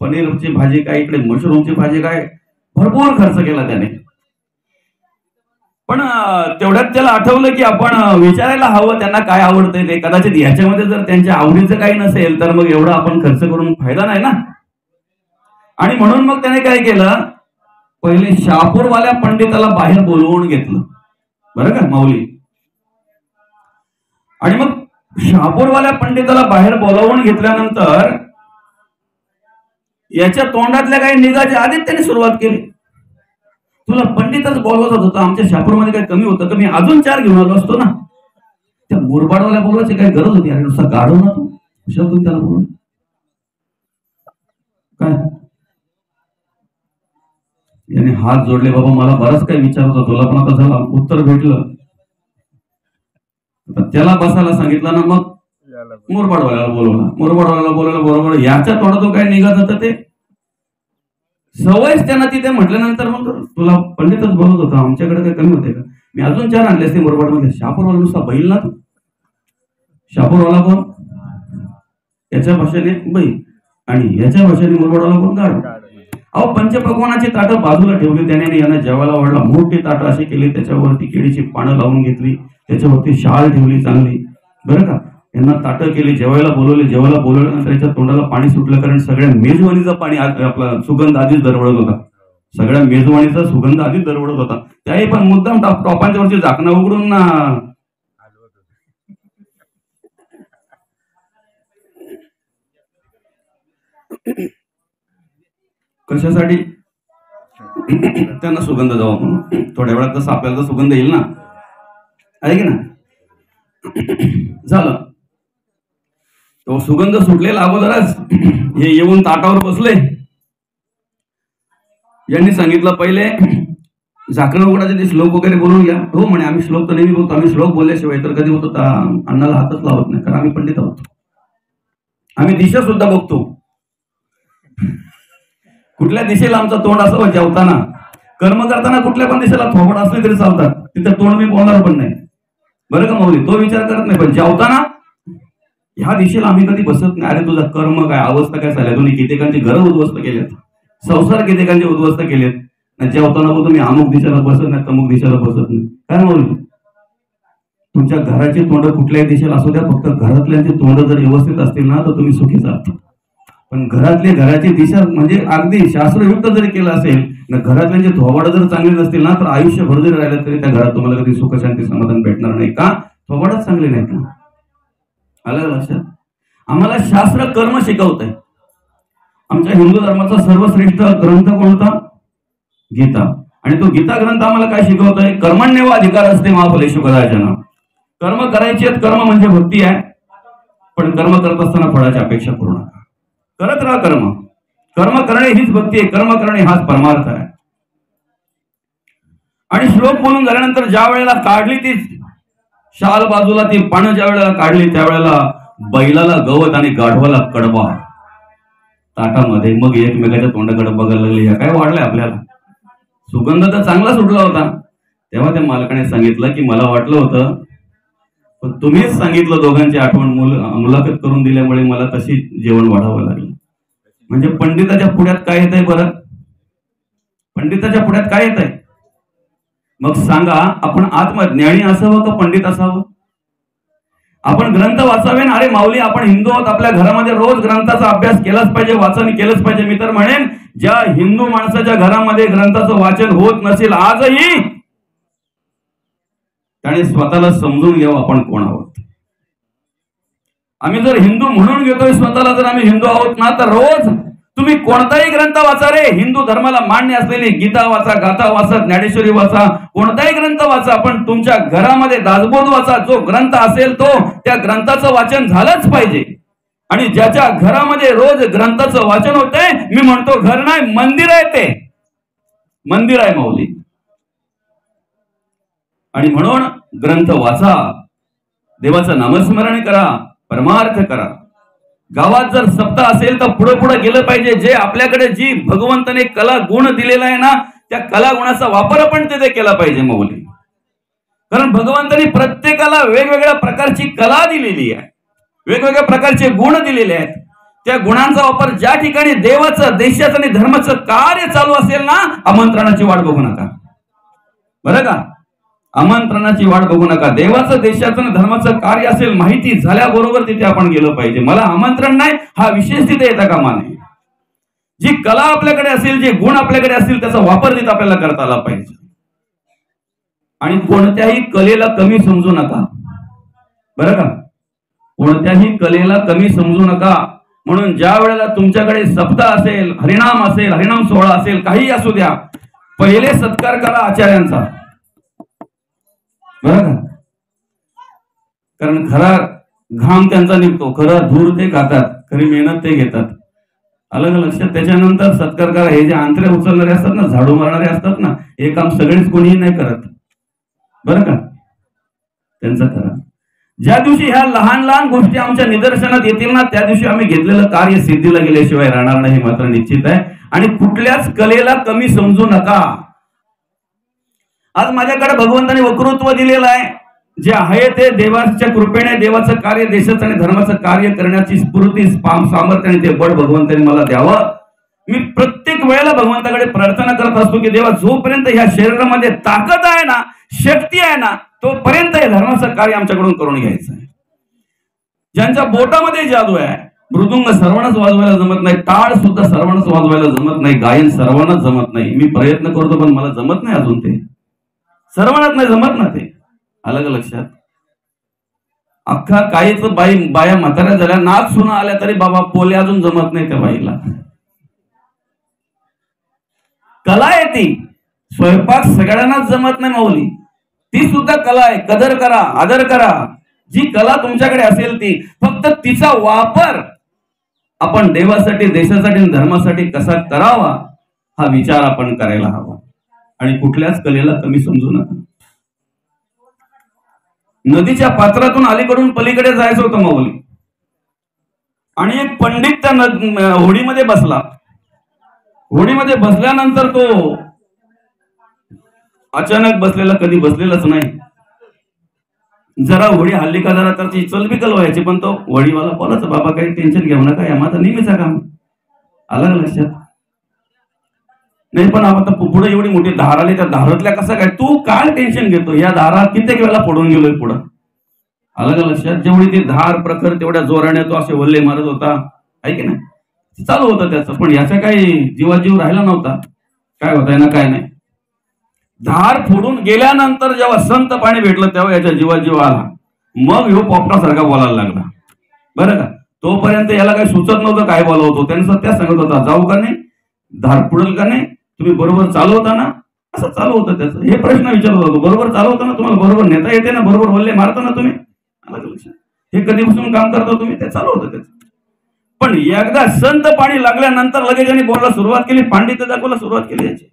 पनीरची भाजी काय, इकडे मशरूमची भाजी काय, भरपूर खर्च केला त्याने. पण तेवढ्यात त्याला आठवलं की आपण विचारायला हवं त्यांना काय आवडतंय ते. कदाचित याच्यामध्ये जर त्यांच्या आवडीचं काही नसेल तर मग एवढा आपण खर्च करून फायदा नाही ना. आणि म्हणून मग त्याने काय केलं, पहिले शहापूरवाल्या पंडिताला बाहेर बोलवून घेतलं. बरं का माऊली. आणि मग शहापूरवाल्या पंडिताला बाहेर बोलावून घेतल्यानंतर याच्या तोंडातल्या काही निघाच्या आधीच त्यांनी सुरुवात केली. तुला पंडितच बोलवत होता, आमच्या शहापूरमध्ये काही कमी होतं का, मी अजून 4 घेऊन आलो असतो ना. त्या मुरबाडवाल्या बोलवायची काही गरज होती? अरे नुसता गाडव ना तू, तुम्ही त्याला बोलून काय. याने हात जोडले, बाबा मला बरंच काही विचारत होता तुला, पण आता झाला उत्तर भेटलं. त्याला बसायला सांगितलं ना, मग मुरबाडवाल्याला बोलवला. बरोबर याच्या तोंडातून काय निघत होतं ते सवयच त्यांना तिथे म्हटल्यानंतर मग तुला पंडितच बोलत होता, आमच्याकडे काही कमी होते का, मी अजून 4 आणले असते मुरबाडमध्ये. शहापूरवाला नुसता बैल ना तू. शहापूरवाला कोण? याच्या भाषेने बैल आणि याच्या भाषेने मुरबाडवाला कोण? गाड. अहो, पंचपक्वानाची ताटं बाजूला ठेवली त्याने. यांना जेवायला वाढला, मोठी ताटं अशी केली, त्याच्यावरती केळीची पानं लावून घेतली, त्याच्यावरती शाळ ठेवली चांगली. बरं का, यांना ताटं केली, जेवायला बोलवल्यानंतर त्याच्या तोंडाला पाणी सुटलं. कारण सगळ्या मेजवानीचा पाणी आपला सुगंध आधीच दरवळत होता. सगळ्या मेजवानीचा सुगंध आधीच दरवळत होता. त्याही पण मुद्दाम टॉपांच्या वरची झाकणं उघडून कशासाठी? त्यांना सुगंध जावा म्हणून. थोड्या वेळात तसं आपल्याला सुगंध येईल ना, आहे की ना. झालं, तो सुगंध सुटलेला अगोदरच हे येऊन ताटावर बसले. यांनी सांगितलं पहिले झाकणं उघडायचे, ते श्लोक वगैरे बोलून घ्या. हो म्हणे, आम्ही श्लोक तर नेहमी बोलतो, आम्ही श्लोक बोलल्याशिवाय तर कधी होतो अन्नाला हातच लावत नाही, कारण आम्ही पंडित आहोत. आम्ही दिशा सुद्धा बघतो, कुठल्या दिशेला आमचं तोंड असावं. जेवताना, कर्म करताना कुठल्या पण दिशेला थोबड असले तरी चालतात, तिथं तोंड मी बोलणार पण नाही. बरं का माऊली, तो विचार करत नाही. पण जेवताना ह्या दिशेला आम्ही कधी बसत नाही. अरे तुझा कर्म काय, अवस्था काय झाल्या, तुम्ही कित्येकांची घरं उद्ध्वस्त केलेत, संसार कित्येकांचे उद्ध्वस्त केलेत. जेवताना बोलतो मी अमुक दिशेला बसत नाही, तमुक दिशेला बसत नाही. काय माऊली, तुमच्या घराची तोंड कुठल्याही दिशेला असू द्या, फक्त घरातल्यांची तोंड जर व्यवस्थित असतील ना तर तुम्ही सुखी जात. पण घराची दिशा म्हणजे अगदी शास्त्रयुक्त जरी केलं असेल ना, घरातल्यांचे थोबाड जर चांगले नसतील ना, तर आयुष्यभर जरी राहिलं तरी त्या घरात तुम्हाला कधी सुख शांती समाधान भेटणार नाही. का? थोबाडच चांगले नाहीत ना. आलं लक्षात? आम्हाला शास्त्र कर्म शिकवत आहे. आमच्या हिंदू धर्माचा सर्वश्रेष्ठ ग्रंथ कोणता? गीता. आणि तो गीता ग्रंथ आम्हाला काय शिकवतोय? कर्मण्येव अधिकार असते महाफलेषु कदाचन. कर्म करायची आहेत, कर्म म्हणजे भक्ती आहे, पण कर्म करत असताना फळाची अपेक्षा करू नका. करत राहा कर्म. कर्म करणे हीच भक्ती आहे, कर्म करणे हाच परमार्थ आहे. आणि श्लोक बोलून झाल्यानंतर ज्या वेळेला काढली ती शाल बाजूला, ती पानं ज्या वेळेला काढली त्यावेळेला बैलाला गवत आणि गाढवाला कडबा ताटामध्ये. मग एकमेकाच्या तोंडाकडे बघायला लागले, काय वाढलंय आपल्याला? सुगंध तर चांगला सुटला होता. तेव्हा त्या मालकाने सांगितलं की मला वाटलं होतं, पण तुम्हीच सांगितलं, दोघांची आठवण मुलाखत करून दिल्यामुळे मला तशी जेवण वाढावं लागलं. म्हणजे पंडिताच्या पुढ्यात काय येत आहे बरं? पंडिताच्या पुढ्यात काय येत आहे? मग सांगा, आपण आत्मज्ञानी असावं का पंडित असावं? आपण ग्रंथ वाचावे ना. अरे माऊली, आपण हिंदू आहोत, आपल्या घरामध्ये रोज ग्रंथाचा अभ्यास केलाच पाहिजे, वाचन केलंच पाहिजे. मी तर म्हणेन, ज्या हिंदू माणसाच्या घरामध्ये ग्रंथाचं वाचन होत नसेल आजही, त्याने स्वतःला समजून घ्यावं आपण कोण आहोत. आम्ही जर हिंदू म्हणून घेतोय स्वतःला, जर आम्ही हिंदू आहोत ना, तर रोज तुम्ही कोणताही ग्रंथ वाचा रे. हिंदू धर्माला मान्य असलेली गीता वाचा, गाथा वाचा, ज्ञानेश्वरी वाचा, कोणताही ग्रंथ वाचा, पण तुमच्या घरामध्ये दासबोध वाचा. जो ग्रंथ असेल तो, त्या ग्रंथाचं वाचन झालंच पाहिजे. आणि ज्याच्या घरामध्ये रोज ग्रंथाचं वाचन होतंय, मी म्हणतो घर नाही मंदिर आहे, ते मंदिर आहे माऊली. आणि म्हणून ग्रंथ वाचा, देवाचं नामस्मरण करा, परमार्थ करा. गावात जर सप्ताह असेल तर पुढे पुढे गेलं पाहिजे. जे आपल्याकडे जी भगवंताने कला गुण दिलेला आहे ना, त्या कला गुणाचा वापर आपण तिथे केला पाहिजे माऊली. कारण भगवंताने प्रत्येकाला वेगवेगळ्या प्रकारची कला दिलेली आहे, वेगवेगळ्या प्रकारचे गुण दिलेले आहेत. त्या गुणांचा वापर ज्या ठिकाणी देवाचं, देशाचं आणि धर्माचं कार्य चालू असेल ना, आमंत्रणाची वाट बघू नका, बरं का? आमंत्रणाची वाट बघू नका. देवाचं, देशाचं आणि धर्माचं कार्य असेल, माहिती झाल्याबरोबर तिथे आपण गेलो पाहिजे. मला आमंत्रण नाही हा विशेष तिथे येता कामा नये. जी कला आपल्याकडे असेल, जे गुण आपल्याकडे असतील, त्याचा वापर तिथे आपल्याला करता आला पाहिजे. आणि कोणत्याही कलेला कमी समजू नका, बरं का? कोणत्याही कलेला कमी समजू नका. म्हणून ज्या वेळेला तुमच्याकडे सप्ताह असेल, हरिनाम असेल, हरिनाम सोहळा असेल, काही असू द्या, पहिले सत्कार करा आचार्यांचा, बरं का? कारण खरा घाम त्यांचा निघतो, खरा धूर ते खातात, खरी मेहनत ते घेतात. अलग लक्षात. त्याच्यानंतर सत्कार करा. हे जे आंतरे उचलणारे असतात ना, झाडू मारणारे असतात ना, हे काम सगळेच कोणीही नाही करत, बरं का? त्यांचं करा. ज्या दिवशी ह्या लहान लहान गोष्टी आमच्या निदर्शनात येतील ना, त्या दिवशी आम्ही घेतलेलं कार्य सिद्धीला गेल्याशिवाय राहणार नाही, मात्र निश्चित आहे. आणि कुठल्याच कलेला कमी समजू नका. आज माझ्याकडे भगवंताने वक्तृत्व दिलेलं आहे, जे आहे ते देवाच्या कृपेने देवाचं कार्य, देशाचं आणि धर्माचं कार्य करण्याची स्फूर्ती, सामर्थ्य आणि ते बळ भगवंताने मला द्यावं. मी प्रत्येक वेळेला भगवंताकडे प्रार्थना करत असतो की देवा, जोपर्यंत ह्या शरीरामध्ये ताकद आहे ना, शक्ती आहे ना, तोपर्यंत हे धर्माचं कार्य आमच्याकडून करून घ्यायचं आहे. ज्यांच्या बोटामध्ये जादू आहे, मृदुंग सर्वांनाच वाजवायला जमत नाही, टाळ सुद्धा सर्वांनाच वाजवायला जमत नाही, गायन सर्वांनाच जमत नाही. मी प्रयत्न करतो पण मला जमत नाही अजून, ते सर्वांनाच नाही जमत ना ते. अलग लक्षात. अख्खा काहीच बाया म्हाताऱ्या झाल्या, नाच सुना आल्या तरी बाबा पोले अजून जमत नाही त्या बाईला. कला आहे ती. स्वयंपाक सगळ्यांनाच जमत नाही माऊली, ती सुद्धा कला आहे. कदर करा, आदर करा. जी कला तुमच्याकडे असेल ती, फक्त तिचा वापर आपण देवासाठी, देशासाठी, धर्मासाठी कसा करावा हा विचार आपण करायला हवा. आणि कुठल्याच कलेला कमी समजू नका. नदीच्या पात्रातून अलीकडून पलीकडे जायचं होतं माऊली, आणि एक पंडित त्या होडीमध्ये बसला. होडीमध्ये बसल्यानंतर तो अचानक बसलेला, कधी बसलेलाच नाही. जरा होडी हल्ली का जरा त्याची चलबिकल व्हायची, पण तो होडीवाला बोलायचा, बाबा काही टेन्शन घेऊ नका, या माझं नेहमीचा काम. आलं लक्षात? नाही पण आता पुढे एवढी मोठी धार आली, त्या धारातल्या कसं काय, तू काय टेन्शन घेतो, या धारा कित्येक वेळेला पडून गेलोय पुढं. अलग लक्षात? जेवढी ती धार प्रखर तेवढ्या जोराने तो असे वल्ले मारत होता, आहे की नाही, चालू होतं त्याचं. पण याचा काही जीवाजीव राहिला नव्हता. काय होत आहे ना काय नाही. धार फोडून गेल्यानंतर जेव्हा संत पाणी भेटलं तेव्हा याच्या जीवाजीव आला. मग ह्यो पोपटासारखा बोलायला लागला, बरं का? तोपर्यंत याला काही सुचत नव्हतं काय बोलवतो. त्याने सत्या सांगत होता, जाऊ का नाही, धार पुढल का नाही, तुम्ही बरोबर चालवता ना, असं चालू होतं त्याचं. हे प्रश्न विचारत होतो, बरोबर चालू होतं ना, तुम्हाला बरोबर नेता येते ना, बरोबर वल्ले मारता ना तुम्ही, हे कधीपासून काम करता तुम्ही, ते चालू होतं त्याचं. पण एकदा संत पाणी लागल्यानंतर लगेच त्यांनी बोलायला सुरुवात केली, पांडित्य दाखवायला सुरुवात केली याची.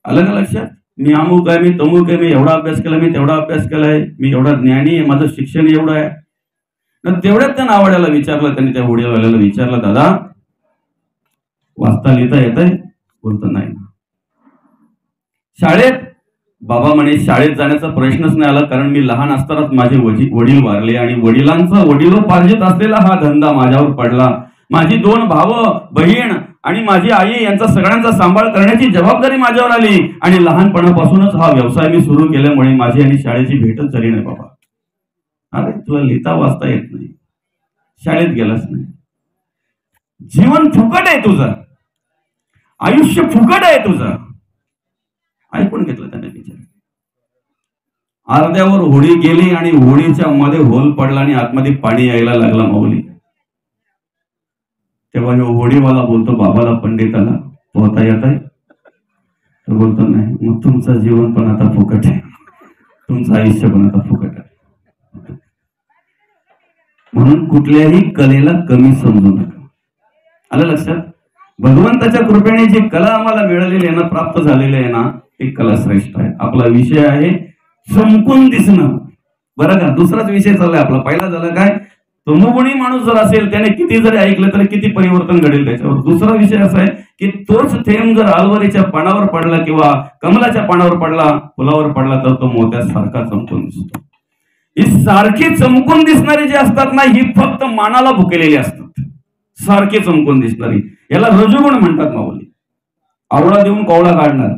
आलं का लक्षात? मी अमुक आहे, मी तमुक आहे, मी एवढा अभ्यास केला, मी तेवढा अभ्यास केलाय, मी एवढा ज्ञानी आहे, माझं शिक्षण एवढं आहे. तेवढ्यात त्या नावाड्याला विचारलं, त्यांनी त्या होडीवाल्याला विचारलं, दादा वाचता लिहिता येत आहे? बोलतो नाही ना. शाळेत? बाबा म्हणे शाळेत जाण्याचा प्रश्नच नाही आला, कारण मी लहान असतानाच माझे वडील वारले आणि वडिलांचा वडिलोपार्जित असलेला हा धंदा माझ्यावर पडला. माझी 2 भावं बहीण आणि माझी आई यांचा सगळ्यांचा सांभाळ करण्याची जबाबदारी माझ्यावर आली आणि लहानपणापासूनच हा व्यवसाय मी सुरू केल्यामुळे माझी आणि शाळेची भेटच झाली नाही. बाबा अरे तुला लिहिता वाचता येत नाही, शाळेत गेलाच नाही, जीवन फुकट आहे तुझं, आयुष्य फुकट आहे तुझं. ऐकून घेतलं त्याने विचार. अर्ध्यावर होडी गेली आणि होडीच्या मध्ये होल पडला आणि आतमध्ये पाणी यायला लागला माऊली. तेव्हा होडीवाला बोलतो बाबाला, पंडिताला, पोहता येत आहे? तो बोलतो नाही. मग तुमचं जीवन पण आता फुकट आहे, तुमचं आयुष्य पण आता फुकट आहे. म्हणून कुठल्याही कलेला कमी समजू नका. आलं लक्षात? भगवंताच्या कृपेने जी कला आम्हाला मिळालेली आहे ना, प्राप्त झालेली आहे ना, ती कला श्रेष्ठ आहे. आपला विषय आहे चमकून दिसणं, बरं का? दुसराच विषय चाललाय आपला. पहिला झाला काय, तमोगुणी माणूस जर असेल त्याने किती जरी ऐकलं तरी किती परिवर्तन घडेल त्याच्यावर. दुसरा विषय असा आहे की तोच थेंब जर आलवरीच्या पानावर पडला किंवा कमलाच्या पानावर पडला, फुलावर पडला, तर तो मोत्यासारखा चमकून दिसतो. ही सारखी चमकून दिसणारी जी असतात ना, ही फक्त मानाला भुकेलेली असतात, सारखी चमकून दिसणारी. याला रजोगुण म्हणतात माऊली. आवळा देऊन कोवळा काढणार.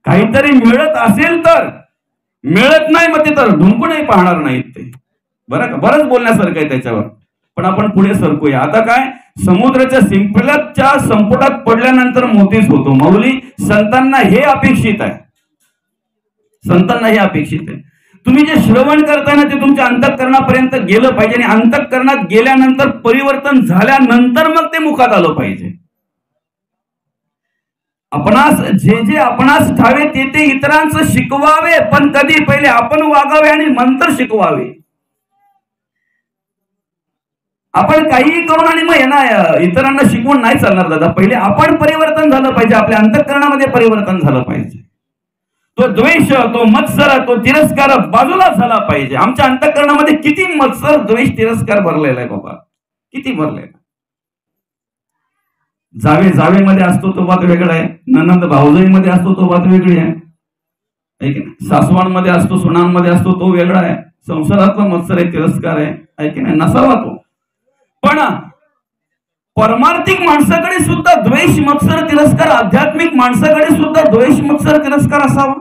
काहीतरी मिळत असेल तर, मिळत नाही मग ते तर ढुंकूनही पाहणार नाहीत ते, बरं का? बरंच बोलण्यासारखं आहे त्याच्यावर, पण आपण पुढे सरकूया. आता काय, समुद्राच्या शिंपल्याच्या संपुटात पडल्यानंतर मोतीच होतो. माऊली संतांना हे अपेक्षित आहे, संतांना हे अपेक्षित आहे. तुम्ही जे श्रवण करताना ते तुमच्या अंतःकरणापर्यंत गेलं पाहिजे आणि अंतःकरणात गेल्यानंतर परिवर्तन झाल्यानंतर मग ते मुखात आलं पाहिजे. आपणास जे जे आपणास ठावे ते ते इतरांचं शिकवावे, पण कधी पहिले आपण वागावे आणि नंतर शिकवावे. आपण काहीही करून आणि मग येणार इतरांना शिकवून नाही चालणार दादा. पहिले आपण परिवर्तन झालं पाहिजे, आपल्या अंतःकरणामध्ये परिवर्तन झालं पाहिजे. तो द्वेष, तो मत्सर, तो तिरस्कार बाजूला झाला पाहिजे. आमच्या अंतःकरणामध्ये किती मत्सर, द्वेष, तिरस्कार भरलेला आहे बाबा, किती भरलेला. जावे मध्ये असतो तो बात वेगळा आहे, ननंद भाऊजाईमध्ये असतो तो बात वेगळी आहे, सासवांमध्ये असतो, सुनांमध्ये असतो तो वेगळा आहे. संसारातला मत्सर आहे, तिरस्कार आहे की नाही, नसावा तो. पण परमार्थिक माणसाकडे सुद्धा द्वेष, मत्सर, तिरस्कार, आध्यात्मिक माणसाकडे सुद्धा द्वेष, मत्सर, तिरस्कार असावा.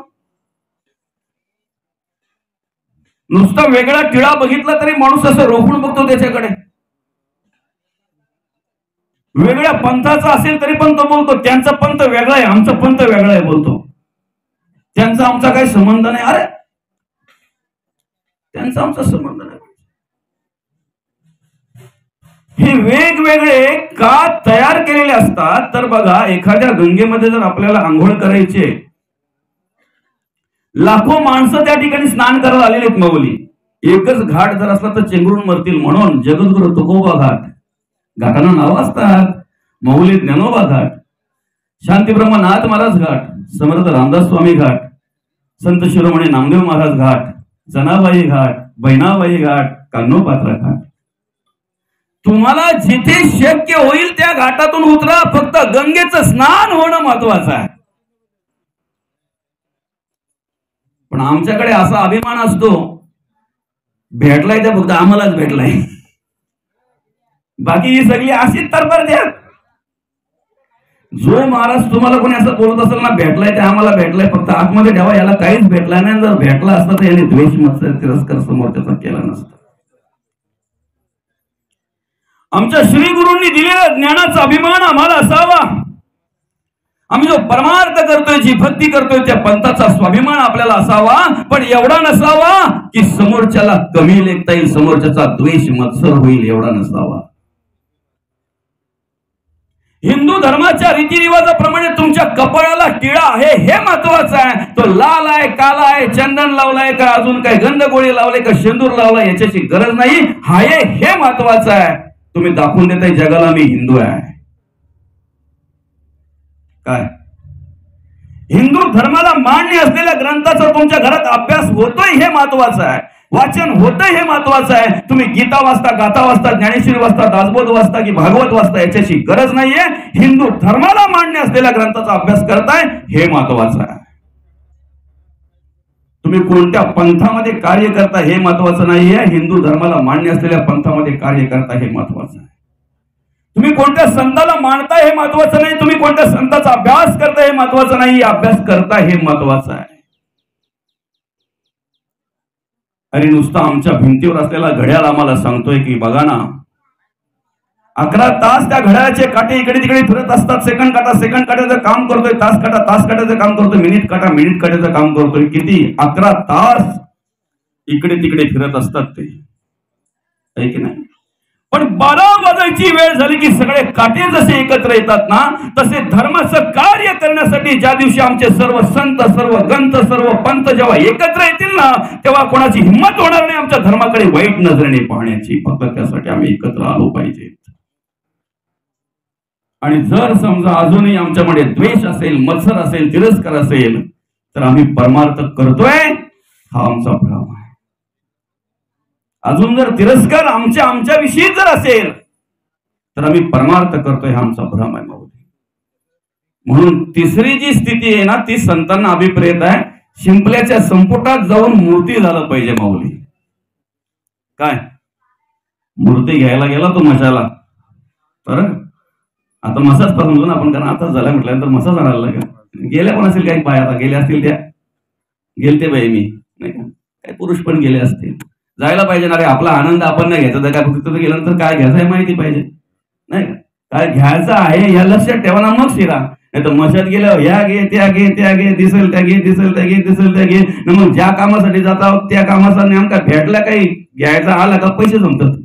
नुसता वेगळा टिळा बघितला तरी माणूस असं रोखून बघतो त्याच्याकडे. वेगळ्या पंथाचा असेल तरी पण तो बोलतो त्यांचा पंथ वेगळा आहे, आमचा पंथ वेगळा आहे बोलतो. त्यांचा आमचा काही संबंध नाही. अरे त्यांचा आमचा संबंध नाही. हे वेगवेगळे का तयार केलेले असतात तर बघा, एखाद्या गंगेमध्ये जर आपल्याला आंघोळ करायचे, लाखो माणसं त्या ठिकाणी स्नान करायला आलेले आहेत माऊली. एकच घाट जर असला तर चेंगरून मरतील, म्हणून जगद्गुरु तुकोबा घाट, घाटांना नाव असतात. माऊली ज्ञानोबा घाट, शांतीब्रह्म नाथ महाराज घाट, समर्थ रामदास स्वामी घाट, संत शिरोमणी नामदेव महाराज घाट, जनाबाई घाट, बहिणाबाई घाट, कान्होपात्रा घाट. तुम्हाला जिथे शक्य होईल त्या घाटातून उतरा, फक्त गंगेचं स्नान होणं महत्वाचं आहे. पण आमच्याकडे असा अभिमान असतो, भेटलाय त्या फक्त आम्हालाच भेटलाय, बाकी ही सगळी अशीच तरफर द्या. जो महाराज तुम्हाला कोणी असं बोलत असेल ना, भेटलाय ते आम्हाला भेटलाय, फक्त आतमध्ये ठेवा, याला काहीच भेटला नाही. जर भेटला असता तर याने द्वेष, मत्सर, तिरस्कार समोरच्याचा केला नसता. आमच्या श्री गुरूंनी दिलेला ज्ञानाचा अभिमान आम्हाला असावा. आम्ही जो परमार्थ करतोय, जी भक्ती करतोय, त्या पंथाचा स्वाभिमान आपल्याला असावा. पण एवढा नसावा की समोरच्याला कमी लेखता येईल, समोरच्याचा द्वेष, मत्सर होईल, एवढा नसावा. हिंदू धर्माच्या रीतिरिवाजाप्रमाणे तुमच्या कपाळाला टिळा आहे हे महत्वाचं आहे. तो लाल आहे, काला आहे, चंदन लावलाय का अजून काय गंध गोळी लावले का शेंदूर लावलाय याच्याची गरज नाही. हाय हे महत्वाचं आहे. तुम्ही दाखवून देताय जगाला मी हिंदू आहे. काय हिंदू धर्माला मान्य असलेल्या ग्रंथाचा तुमच्या घरात अभ्यास होतोय हे महत्वाचं आहे. वाचन होतंय हे महत्वाचं आहे. तुम्ही गीता वाचता, गाथा वाचता, ज्ञानेश्वरी वाचता, दासबोध वाचता की भागवत वाचता याच्याशी गरज नाहीये. हिंदू धर्माला मान्य असलेल्या ग्रंथाचा अभ्यास करताय हे महत्वाचं आहे. तुम्ही कोणत्या पंथामध्ये कार्य करता हे महत्वाचं नाहीये. हिंदू धर्माला मान्य असलेल्या पंथामध्ये कार्य करता हे महत्वाचं आहे. तुम्ही कोणत्या संताला मानता हे महत्वाचं नाही. तुम्ही कोणत्या संताचा अभ्यास करता हे महत्वाचं नाही. अभ्यास करता हे महत्वाचं आहे. अरे नुसतं आमच्या भिंतीवर असलेला घड्याळ आम्हाला सांगतोय की बघा ना 11 तास त्या घड्याळाचे काटे इकडे तिकडे फिरत असतात. सेकंड काट्याचं काम करतोय, तास काट्याचं काम करतोय, मिनिट काट्याचं काम करतोय. किती 11 तास इकडे तिकडे फिरत असतात ते, आहे की नाही. पण 12 वाजायची वेळ झाली की सगळे काटे जसे एकत्र येतात ना तसे धर्माचं कार्य करण्यासाठी ज्या दिवशी आमचे सर्व संत, सर्व ग्रंथ, सर्व पंथ जेव्हा एकत्र येतील ना तेव्हा कोणाची हिंमत होणार नाही आमच्या धर्माकडे वाईट नजरेने पाहण्याची. फक्त त्यासाठी आम्ही एकत्र आलो पाहिजे. आणि जर समजा अजूनही आमच्यामध्ये द्वेष असेल, मत्सर असेल, तिरस्कार असेल तर आम्ही परमार्थ करतोय हा आमचा भ्रम आहे. अजून जर तिरस्कार आमच्या विषयी जर असेल तर आम्ही परमार्थ करतोय हा आमचा भ्रम आहे माऊली. म्हणून तिसरी जी स्थिती आहे ना ती संतांना अभिप्रेत आहे. शिंपल्याच्या संपुटात जाऊन मूर्ती झालं पाहिजे माऊली. काय मूर्ती घ्यायला गेला तो मशाला तर आता मसाज समजू ना आपण, कारण आता झाला म्हटल्यानंतर मसाज आणायला लागेल. गेल्या पण असेल काही बाय, आता गेल्या असतील त्या गेलते बाई मी नाही का, काही पुरुष पण गेले असतील. जायला पाहिजे ना रे. आपला आनंद आपण नाही घ्यायचा तर काय तिथं गेल्यानंतर काय घ्यायचं आहे माहिती पाहिजे नाही का. काय घ्यायचं आहे या लक्षात ठेवा ना मग शिरा. नाही तर मशात गेल्यावर ह्या घे त्या घे त्या घे, दिसेल त्या घे, दिसेल त्या घे, दिसेल त्या घे. मग ज्या कामासाठी जात आहोत त्या कामाचा नेमका भेटला काही घ्यायचा आला का पैसे जमतात.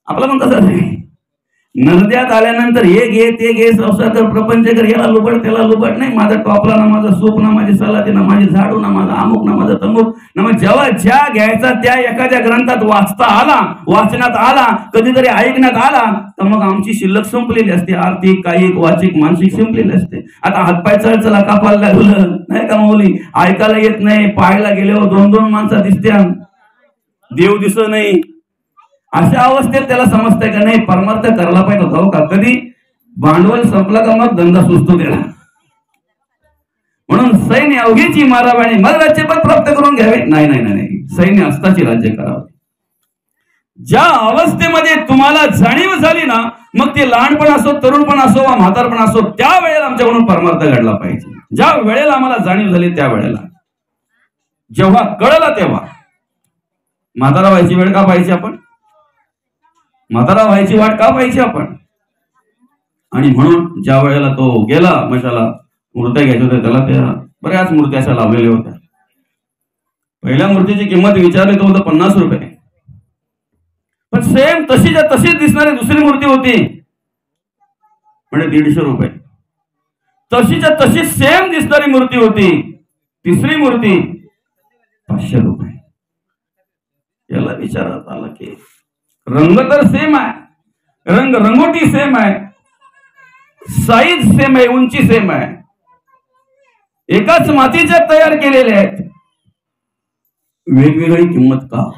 आपलं पण तसं नाही. नरद्यात आल्यानंतर हे घे ते घे, संसार कर, प्रपंच कर, याला लुबड त्याला लुबड नाही. माझा टॉपला ना, माझा सूप ना, माझी सलाती ना, माझी झाडू ना, माझा अमुक ना, माझा तमुक ना. मग जेव्हा ज्या घ्यायचा त्या एखाद्या ग्रंथात वाचता आला, वाचण्यात आला, कधीतरी ऐकण्यात आला तर मग आमची शिल्लक संपलेली असते. आर्थिक, कायिक, वाचिक, मानसिक संपलेली असते. आता हातपाय चला कापायला लागलं नाही का माऊली. ऐकायला येत नाही, पाहायला गेल्यावर 2-2 माणसं दिसत्या, देव दिसत नाही. अशा अवस्थेत त्याला समजतंय का नाही परमार्थ करायला पाहिजे होता का. कधी भांडवल संपला का मग धंदा सुचतो त्याला. म्हणून सैन्य अवघीची मारावाणी मग राज्यपद प्राप्त करून घ्यावे. नाही नाही नाही, सैन्य असताची राज्य करावे. ज्या अवस्थेमध्ये तुम्हाला जाणीव झाली ना मग ते लहानपण असो, तरुणपण असो वा म्हातारपण असो त्या वेळेला आमच्याकडून परमार्थ घडला पाहिजे. ज्या वेळेला आम्हाला जाणीव झाली त्या वेळेला, जेव्हा कळलं तेव्हा. म्हातारा व्हायची वेळ का पाहिजे आपण, म्हातारा व्हायची वाट का पाहिजे आपण. आणि म्हणून ज्या वेळेला तो गेला मशाला मूर्त्या घ्यायच्या होत्या त्याला त्या बऱ्याच मूर्त्या अशा लावलेल्या होत्या. पहिल्या मूर्तीची किंमत विचारली तो होतं 50 रुपये. पण सेम तशीच्या तशीच दिसणारी दुसरी मूर्ती होती म्हणजे 150 रुपये. तशीच्या तशी सेम दिसणारी मूर्ती होती तिसरी मूर्ती 500 रुपये. याला विचारत आला की रंग तर सेम आहे, रंगोटी सेम आहे, साईज सेम आहे, उंची सेम आहे, एकाच मातीच्या तयार केलेल्या आहेत, वेगवेगळी किंमत का.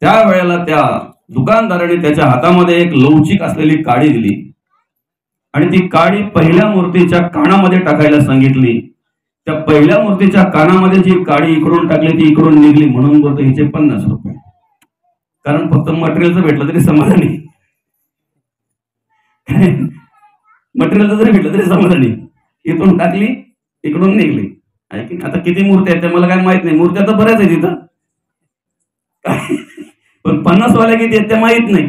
त्या वेळेला त्या दुकानदाराने त्याच्या हातामध्ये एक लवचिक असलेली काडी दिली आणि ती काडी पहिल्या मूर्तीच्या कानामध्ये टाकायला सांगितली. त्या पहिल्या मूर्तीच्या कानामध्ये जी काडी इकडून टाकली ती इकडून निघली. म्हणून बोलतो हिचे 50 रुपये. कारण फक्त मटेरियलचं भेटलं तरी समाधानी, मटेरियलचं जरी भेटलं तरी समाधानी. इथून टाकली इकडून निघली. आता किती मूर्त्या आहेत मला काय माहित नाही. मूर्त्या तर बऱ्याच आहेत तिथं, पण 50 वाल्या किती आहेत त्या माहित नाही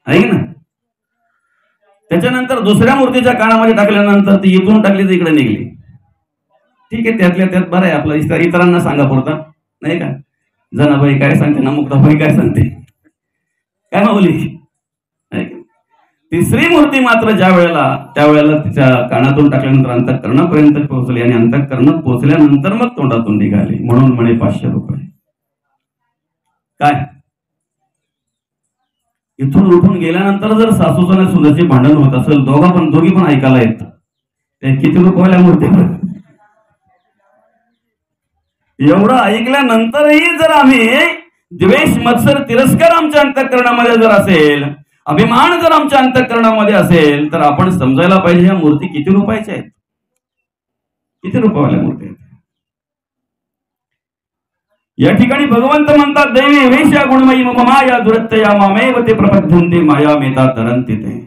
आहे ना. त्याच्यानंतर दुसऱ्या मूर्तीच्या कानामध्ये टाकल्यानंतर ती इथून टाकली तर इकडे निघली. ठीक आहे, त्यातल्या त्यात बरं आहे आपलं. इतरांना सांगा पुरता नाही का. जनाबाई काय सांगते ना, मुक्ताबाई काय सांगते काय माऊली. तिसरी मूर्ती मात्र ज्या वेळेला त्यावेळेला तिच्या कानातून टाकल्यानंतर अंतःकरणापर्यंत पोहोचली आणि अंतःकरणात पोहोचल्यानंतर मग तोंडातून निघाली. म्हणून म्हणे 500 रुपये. काय इथून उठून गेल्यानंतर जर सासूचं आणि सुनाची भांडण होत असेल, दोघी पण ऐकायला येत. ते किती रुपयाला मूर्तीवर एवढं ऐकल्यानंतरही जर आम्ही द्वेष मत्सर तिरस्कार आमच्या अंतःकरणामध्ये जर असेल, अभिमान जर आमच्या अंतःकरणामध्ये असेल, तर आपण समजायला पाहिजे ह्या मूर्ती किती रुपयाच्या आहेत, किती रुपयावाल्या मूर्ती आहेत. या ठिकाणी भगवंत म्हणतात दैवी वेश्या गुणमयी मम माया दुरत्तया मामेव ते प्रपद्यन्ते माया मेता तरन्ति ते.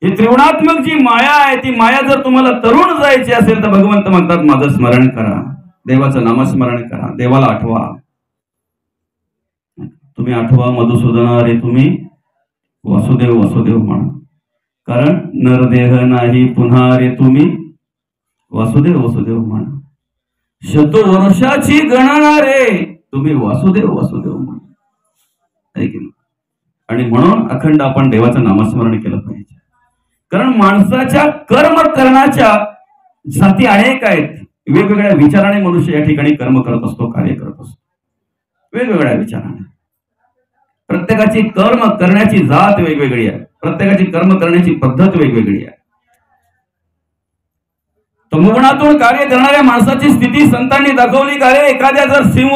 ही त्रिगुणात्मक जी माया आहे, ती माया जर तुम्हाला तरुण जायची असेल तर भगवंत म्हणतात माझं स्मरण करा, देवाचं नामस्मरण करा, देवाला आठवा. तुम्ही आठवा मधुसूदना रे तुम्ही वासुदेव वासुदेव म्हणा, कारण नरदेह नाही पुन्हा रे तुम्ही वासुदेव वासुदेव म्हणा. शतवर्षाची गणना रे तुम्ही वासुदेव वासुदेव म्हणा. आणि म्हणून अखंड आपण देवाचं नामस्मरण केलं पाहिजे. कारण माणसाच्या कर्म करण्याच्या जाती अनेक आहेत. वेगवेगळ्या विचाराने मनुष्य या ठिकाणी कर्म करत असतो, कार्य करत असतो, वेगवेगळ्या विचाराने. प्रत्येकाची कर्म करण्याची जात वेगवेगळी आहे, प्रत्येकाची कर्म करण्याची पद्धत वेगवेगळी आहे. तमोगुणातून कार्य करणाऱ्या माणसाची स्थिती संतांनी दाखवली का रे, एखाद्या जर सिंह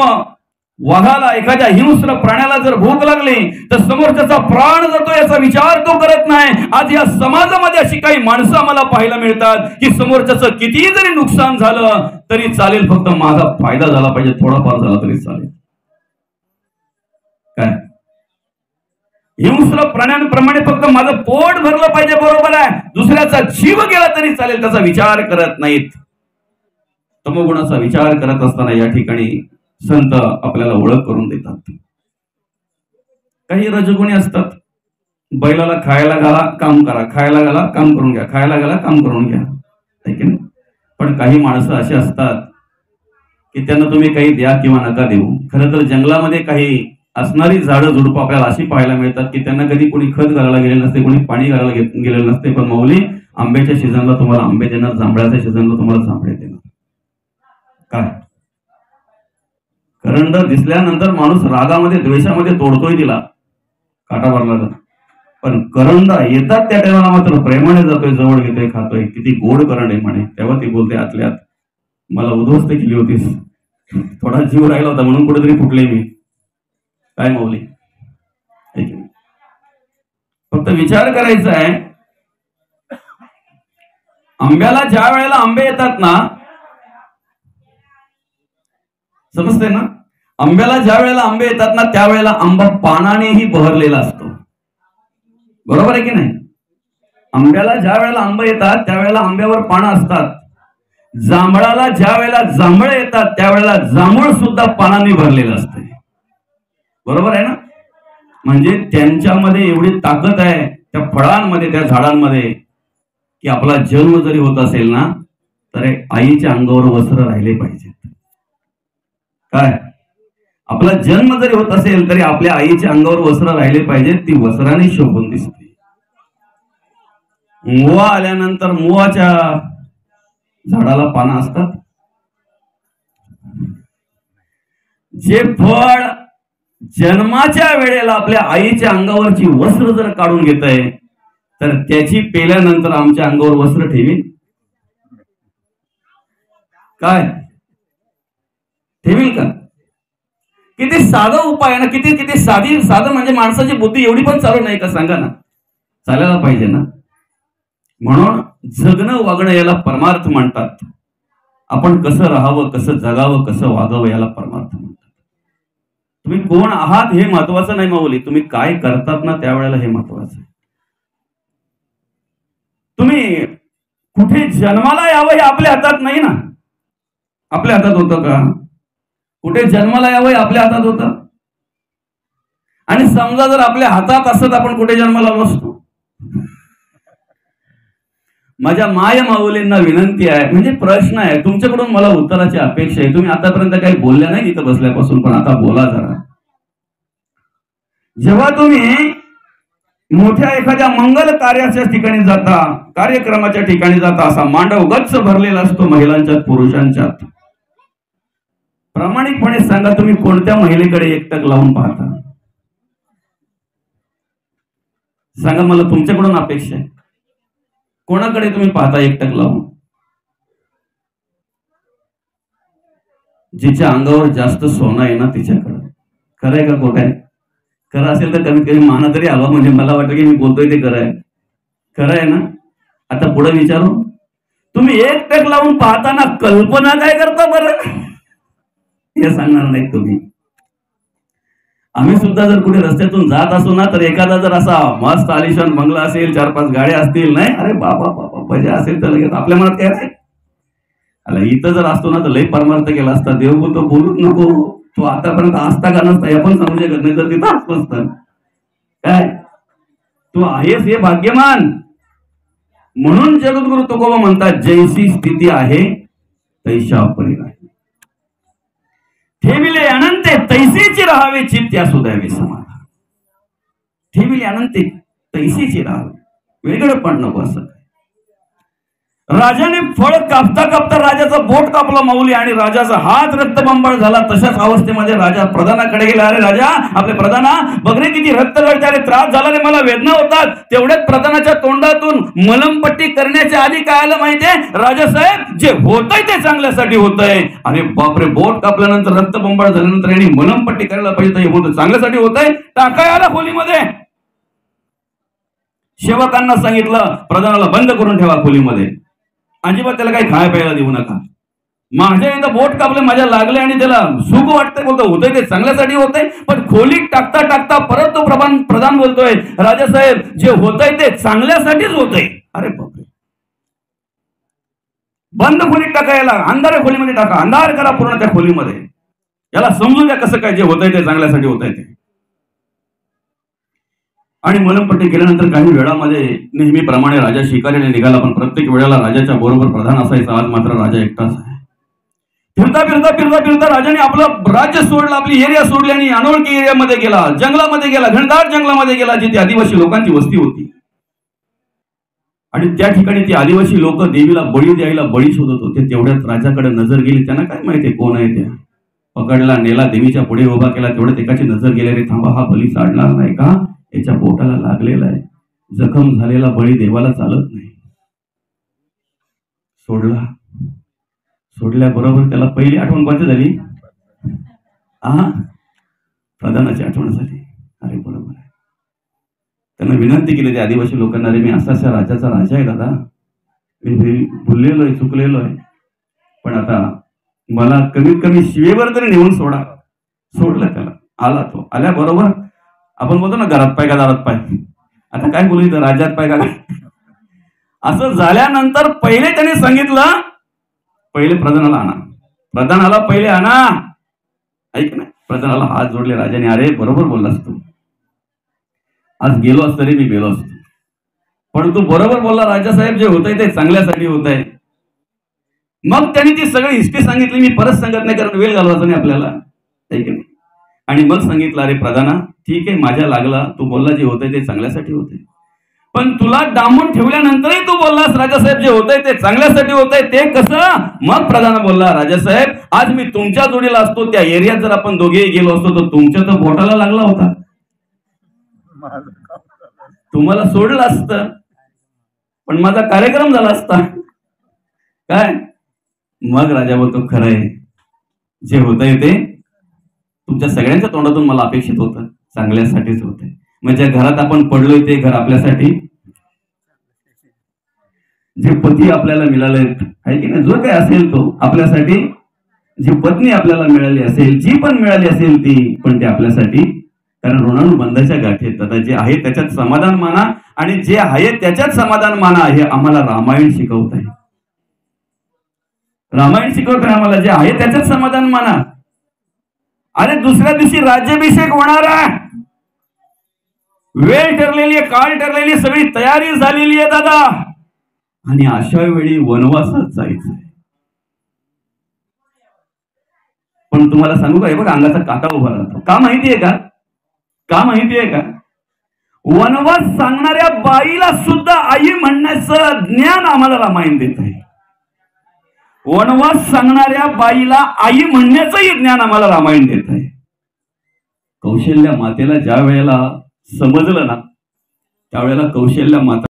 वाघाला, एखाद्या हिंस्र प्राण्याला जर भूक लागली तर समोरच्याचा प्राण जातो याचा विचार तो करत नाही. आज या समाजामध्ये अशी काही माणसं आम्हाला पाहायला मिळतात की समोरच्याचं कितीही जरी नुकसान झालं तरी चालेल, फक्त माझा फायदा झाला पाहिजे, थोडाफार झाला तरी चालेल. काय हिंस्र प्राण्यांप्रमाणे फक्त माझं पोट भरलं पाहिजे, बरोबर आहे, दुसऱ्याचा जीव गेला तरी चालेल, त्याचा विचार करत नाहीत. तमोगुणाचा विचार करत असताना या ठिकाणी संत आपल्याला ओळख करून देतात. काही रजगुणी असतात, बैलाला खायला घाला काम करा, खायला घाला काम करून घ्या, खायला घाला काम करून घ्या, पण काही माणसं असे असतात की त्यांना तुम्ही काही द्या किंवा नका देऊ. खरं तर जंगलामध्ये काही असणारी झाडं झुडपं आपल्याला अशी पाहायला मिळतात की त्यांना कधी कोणी खत घालायला गेले नसते, कोणी पाणी घालायला गेलेलं नसते, पण माऊली आंब्याच्या सीझनला तुम्हाला आंबे देणार, जांभळाच्या सीझनला तुम्हाला जांभळे देणार. काय करंड दिसल्यानंतर माणूस रागामध्ये द्वेषामध्ये तोडतोय तिला, काटा भरला जातो, पण करंड येतात त्या टायमाला मात्र प्रेमाने जातोय, जवळ घेतोय, खातोय. किती गोड करंड आहे म्हणे. तेव्हा ती बोलते आतल्यात मला उद्ध्वस्त केली होतीस, थोडा जीव राहिला होता म्हणून कुठेतरी फुटले मी. काय माऊली, फक्त विचार करायचा आहे. आंब्याला ज्या वेळेला आंबे येतात ना, समजते ना, आंब्याला ज्या वेळेला आंबे येतात ना त्यावेळेला आंबा पानानेही बहरलेला असतो, बरोबर आहे की नाही. आंब्याला ज्या वेळेला आंबे येतात त्यावेळेला आंब्यावर पानं असतात. जांभळाला ज्या वेळेला जांभळ येतात त्यावेळेला जांभूळ सुद्धा पानांनी भरलेलं असते, बरोबर आहे ना. म्हणजे त्यांच्यामध्ये एवढी ताकद आहे त्या फळांमध्ये, त्या झाडांमध्ये, की आपला जन्म जरी होत असेल ना तर आईच्या अंगावर वस्त्र राहिले पाहिजेत. काय आपला जन्म जरी होत असेल तरी आपल्या आईच्या अंगावर वस्त्र राहिले पाहिजेत, ती वस्त्राने शोभून दिसते. मुवा आल्यानंतर मुवाच्या झाडाला पानं असतात. जे फळ जन्माच्या वेळेला आपल्या आईच्या अंगावरची वस्त्र जर काढून घेत आहे तर त्याची पेल्यानंतर आमच्या अंगावर वस्त्र ठेवी काय ठेवील का. किती साधा उपाय आहे ना, किती किती साधं म्हणजे माणसाची बुद्धी एवढी पण चालू नाही का, सांगा ना, चालायला पाहिजे ना. म्हणून जगणं वागणं याला परमार्थ म्हणतात. आपण कसं राहावं, कसं जगावं, कसं वागावं याला परमार्थ म्हणतात. तुम्ही कोण आहात हे महत्वाचं नाही माऊली, तुम्ही काय करतात ना त्यावेळेला हे महत्वाचं आहे. तुम्ही कुठे जन्माला यावं हे आपल्या हातात नाही ना. आपल्या हातात होतं का? कुठे जन्माला यावं हे आपल्या हातात होतं. आणि समजा जर आपल्या हातात असत आपण कुठे जन्माला आलो असतो. माझ्या माय माऊलींना विनंती आहे, म्हणजे प्रश्न आहे तुमच्याकडून, मला उत्तराची अपेक्षा आहे. तुम्ही आतापर्यंत काही बोलल्या नाही इथं बसल्यापासून, पण आता बोला जरा. जेव्हा तुम्ही मोठ्या एखाद्या मंगल कार्याच्या ठिकाणी जाता, कार्यक्रमाच्या ठिकाणी जाता, असा मांडव गच्च भरलेला असतो महिलांच्यात पुरुषांच्यात. प्रामाणिकपणे सांगा, तुम्ही कोणत्या महिलेकडे एकटक लावून पाहता? सांगा मला, तुमच्याकडून अपेक्षा आहे. कोणाकडे तुम्ही पाहता एकटक लावून? जिच्या अंगावर जास्त सोनं आहे ना तिच्याकडे. खरं आहे का खोटं आहे? खरं असेल तर कमीत कमी माना तरी हवा, म्हणजे मला वाटतं की मी बोलतोय ते खरं आहे. खरं आहे ना? आता पुढे विचारू, तुम्ही एकटक लावून पाहताना कल्पना काय करता बरं? हे सांगणार नाही तुम्ही. आम्ही सुद्धा जर कुठे रस्त्यातून जात असू ना, तर एखादा जर असा मस्त आलिशान बंगला असेल, 4-5 गाड्या असतील, नाही अरे बाबा बाबा मजा असेल, तर लगेच आपल्या मनात काय नाही. अला इथं जर असतो ना तर लई परमार्थ केला असता. देव बोलतो बोलूच नको, तो आतापर्यंत असता का नसता हे पण समजू शकत नाही, तर तिथं असतो असतं काय. तू आहेस हे भाग्यमान. म्हणून जगद्गुरु तुकोबा म्हणतात, जैसी स्थिती आहे तैशा परिणाम. ठेविले अनंते तैसेची राहावे चित्त असू द्यावे समाधान. ठेविले अनंते तैसेची राहावे, वेगळं पण नको असं. राजाने फळ कापता कापता राजाचा बोट कापला माऊली, आणि राजाचा हात रक्तबंबाळ झाला. तशाच अवस्थेमध्ये राजा प्रधानाकडे गेला. अरे राजा, आपले प्रधाना बघ रे किती रक्त गळते, अरे त्रास झाला रे, मला वेदना होतात. तेवढ्यात प्रधानाच्या तोंडातून मलमपट्टी करण्याच्या आधी काय आलं माहितीये? राजासाहेब, जे होतंय ते चांगल्यासाठी होतंय. अरे बापरे, बोट कापल्यानंतर रक्तबंबाळ झाल्यानंतर यांनी मलमपट्टी करायला पाहिजे, हे होतं चांगल्यासाठी होतंय. टाकाय आला खोलीमध्ये. सेवकांना सांगितलं, प्रधानाला बंद करून ठेवा खोलीमध्ये, अजिबात त्याला काही खाय प्यायला देऊ नका. माझ्या इथं बोट कापले, माझ्या लागले, आणि त्याला सुख वाटतंय, बोलतो होतंय ते चांगल्यासाठी होतंय. पण खोलीत टाकता टाकता परत तो प्रधान बोलतोय, राजासाहेब जे होतंय ते चांगल्यासाठीच होतंय. अरे बापरे, बंद खोलीत टाका, याला अंधार खोलीमध्ये टाका, अंधार करा पूर्ण त्या खोलीमध्ये, याला समजून द्या कसं काय जे होतंय ते चांगल्यासाठी होतंय ते. आणि मलमपट्टी केल्यानंतर काही वेळामध्ये नेहमीप्रमाणे राजा शिकारीने निघाला, पण प्रत्येक वेळेला राजाच्या बरोबर प्रधान असायचा. आज मात्र राजा एकटाच आहे. फिरता फिरता फिरता फिरता राजाने आपलं राज्य सोडलं, आपली एरिया सोडली, आणि अनोळखी एरियामध्ये गेला, जंगलामध्ये गेला, घनदाट जंगलामध्ये गेला, जिथे आदिवासी लोकांची वस्ती होती. आणि त्या ठिकाणी ती आदिवासी लोक देवीला बळी द्यायला बळी शोधत होते. तेवढ्यात राजाकडे नजर गेली. त्यांना काय माहितीये कोण आहे त्या. पकडला, नेला, देवीच्या पुढे उभा केला. तेवढ्यात एकाची नजर गेली, रे थांबा, हा बळी चाडणार नाही का? याच्या बोटाला लागलेला आहे, जखम झालेला बळी देवाला चालत नाही. सोडला. सोडल्याबरोबर त्याला पहिली आठवण कोणती झाली? प्रधानाची आठवण झाली. अरे बरोबर आहे. त्यांना विनंती केली त्या आदिवासी लोकांना, रे मी असा राजाचा राजा आहे दादा, मी भुललेलो आहे, चुकलेलो आहे, पण आता मला कमीत कमी शिवेवर तरी नेऊन सोडा. सोडलं त्याला. आला. तो आल्याबरोबर आपण बोलतो ना, घरात पाय का दारात पाय. आता काय बोलू इथं, राज्यात पाय का काय. असं झाल्यानंतर पहिले त्याने सांगितलं, पहिले प्रधानाला आणा, प्रधानाला पहिले आणा. ऐक ना, प्रधानाला हात जोडले राजाने. अरे बरोबर बोललास तू, आज गेलो असतो रे, मी गेलो असतो, पण तू बरोबर बोलला राजासाहेब, जे होतंय ते चांगल्यासाठी होतंय. मग त्यांनी ती सगळी हिस्ट्री सांगितली. मी परत सांगत नाही, कारण वेळ घालवायचा नाही आपल्याला, ऐक नाही. आणि मग सांगितलं, अरे प्रधाना ठीक आहे, माझ्या लागला, तू बोलला जे होतंय ते चांगल्यासाठी होतंय, पण तुला डांबून ठेवल्यानंतरही तू बोललास राजासाहेब जे होतंय ते चांगल्यासाठी होतंय, ते कसं? मग प्रधान बोलला, राजासाहेब आज मी तुमच्या जोडीला असतो, त्या एरियात जर आपण दोघेही गेलो असतो तर तुमच्या तर बोटाला लागला होता, तुम्हाला सोडलं असतं, पण माझा कार्यक्रम झाला असता काय. मग राजा बोलतो, खरंय, जे होतंय ते तुमच्या सगळ्यांच्या तोंडातून मला अपेक्षित होतं, चांगल्यासाठीच होतंय. म्हणजे घरात आपण पडलोय ते घर आपल्यासाठी, जे पती आपल्याला मिळाले आहे की नाही, जो काही असेल तो आपल्यासाठी, जी पत्नी आपल्याला मिळाली असेल, जी पण मिळाली असेल ती पण ते आपल्यासाठी. कारण ऋणानुबंधाच्या गाठीत आता जे आहे त्याच्यात समाधान माना, आणि जे आहे त्याच्यात समाधान माना, हे आम्हाला रामायण शिकवत आहे. रामायण शिकवत आहे आम्हाला, जे आहे त्याच्यात समाधान माना. अरे दुसऱ्या दिवशी राज्याभिषेक होणार आहे, वेळ ठरलेली आहे, काळ ठरलेली आहे, सगळी तयारी झालेली आहे दादा, आणि अशा वेळी वनवासात जायचं. पण तुम्हाला सांगू का, हे बघा अंगाचा काटा उभा राहतो. का माहितीये का? का माहितीये का? वनवास सांगणाऱ्या बाईला सुद्धा आई म्हणण्याचं ज्ञान आम्हाला रामायण देत आहे. वनवास सांगणाऱ्या बाईला आई म्हणण्याचंही ज्ञान आम्हाला रामायण देत आहे. कौशल्या मातेला ज्या वेळेला समजलं ना त्यावेळेला कौशल्या माता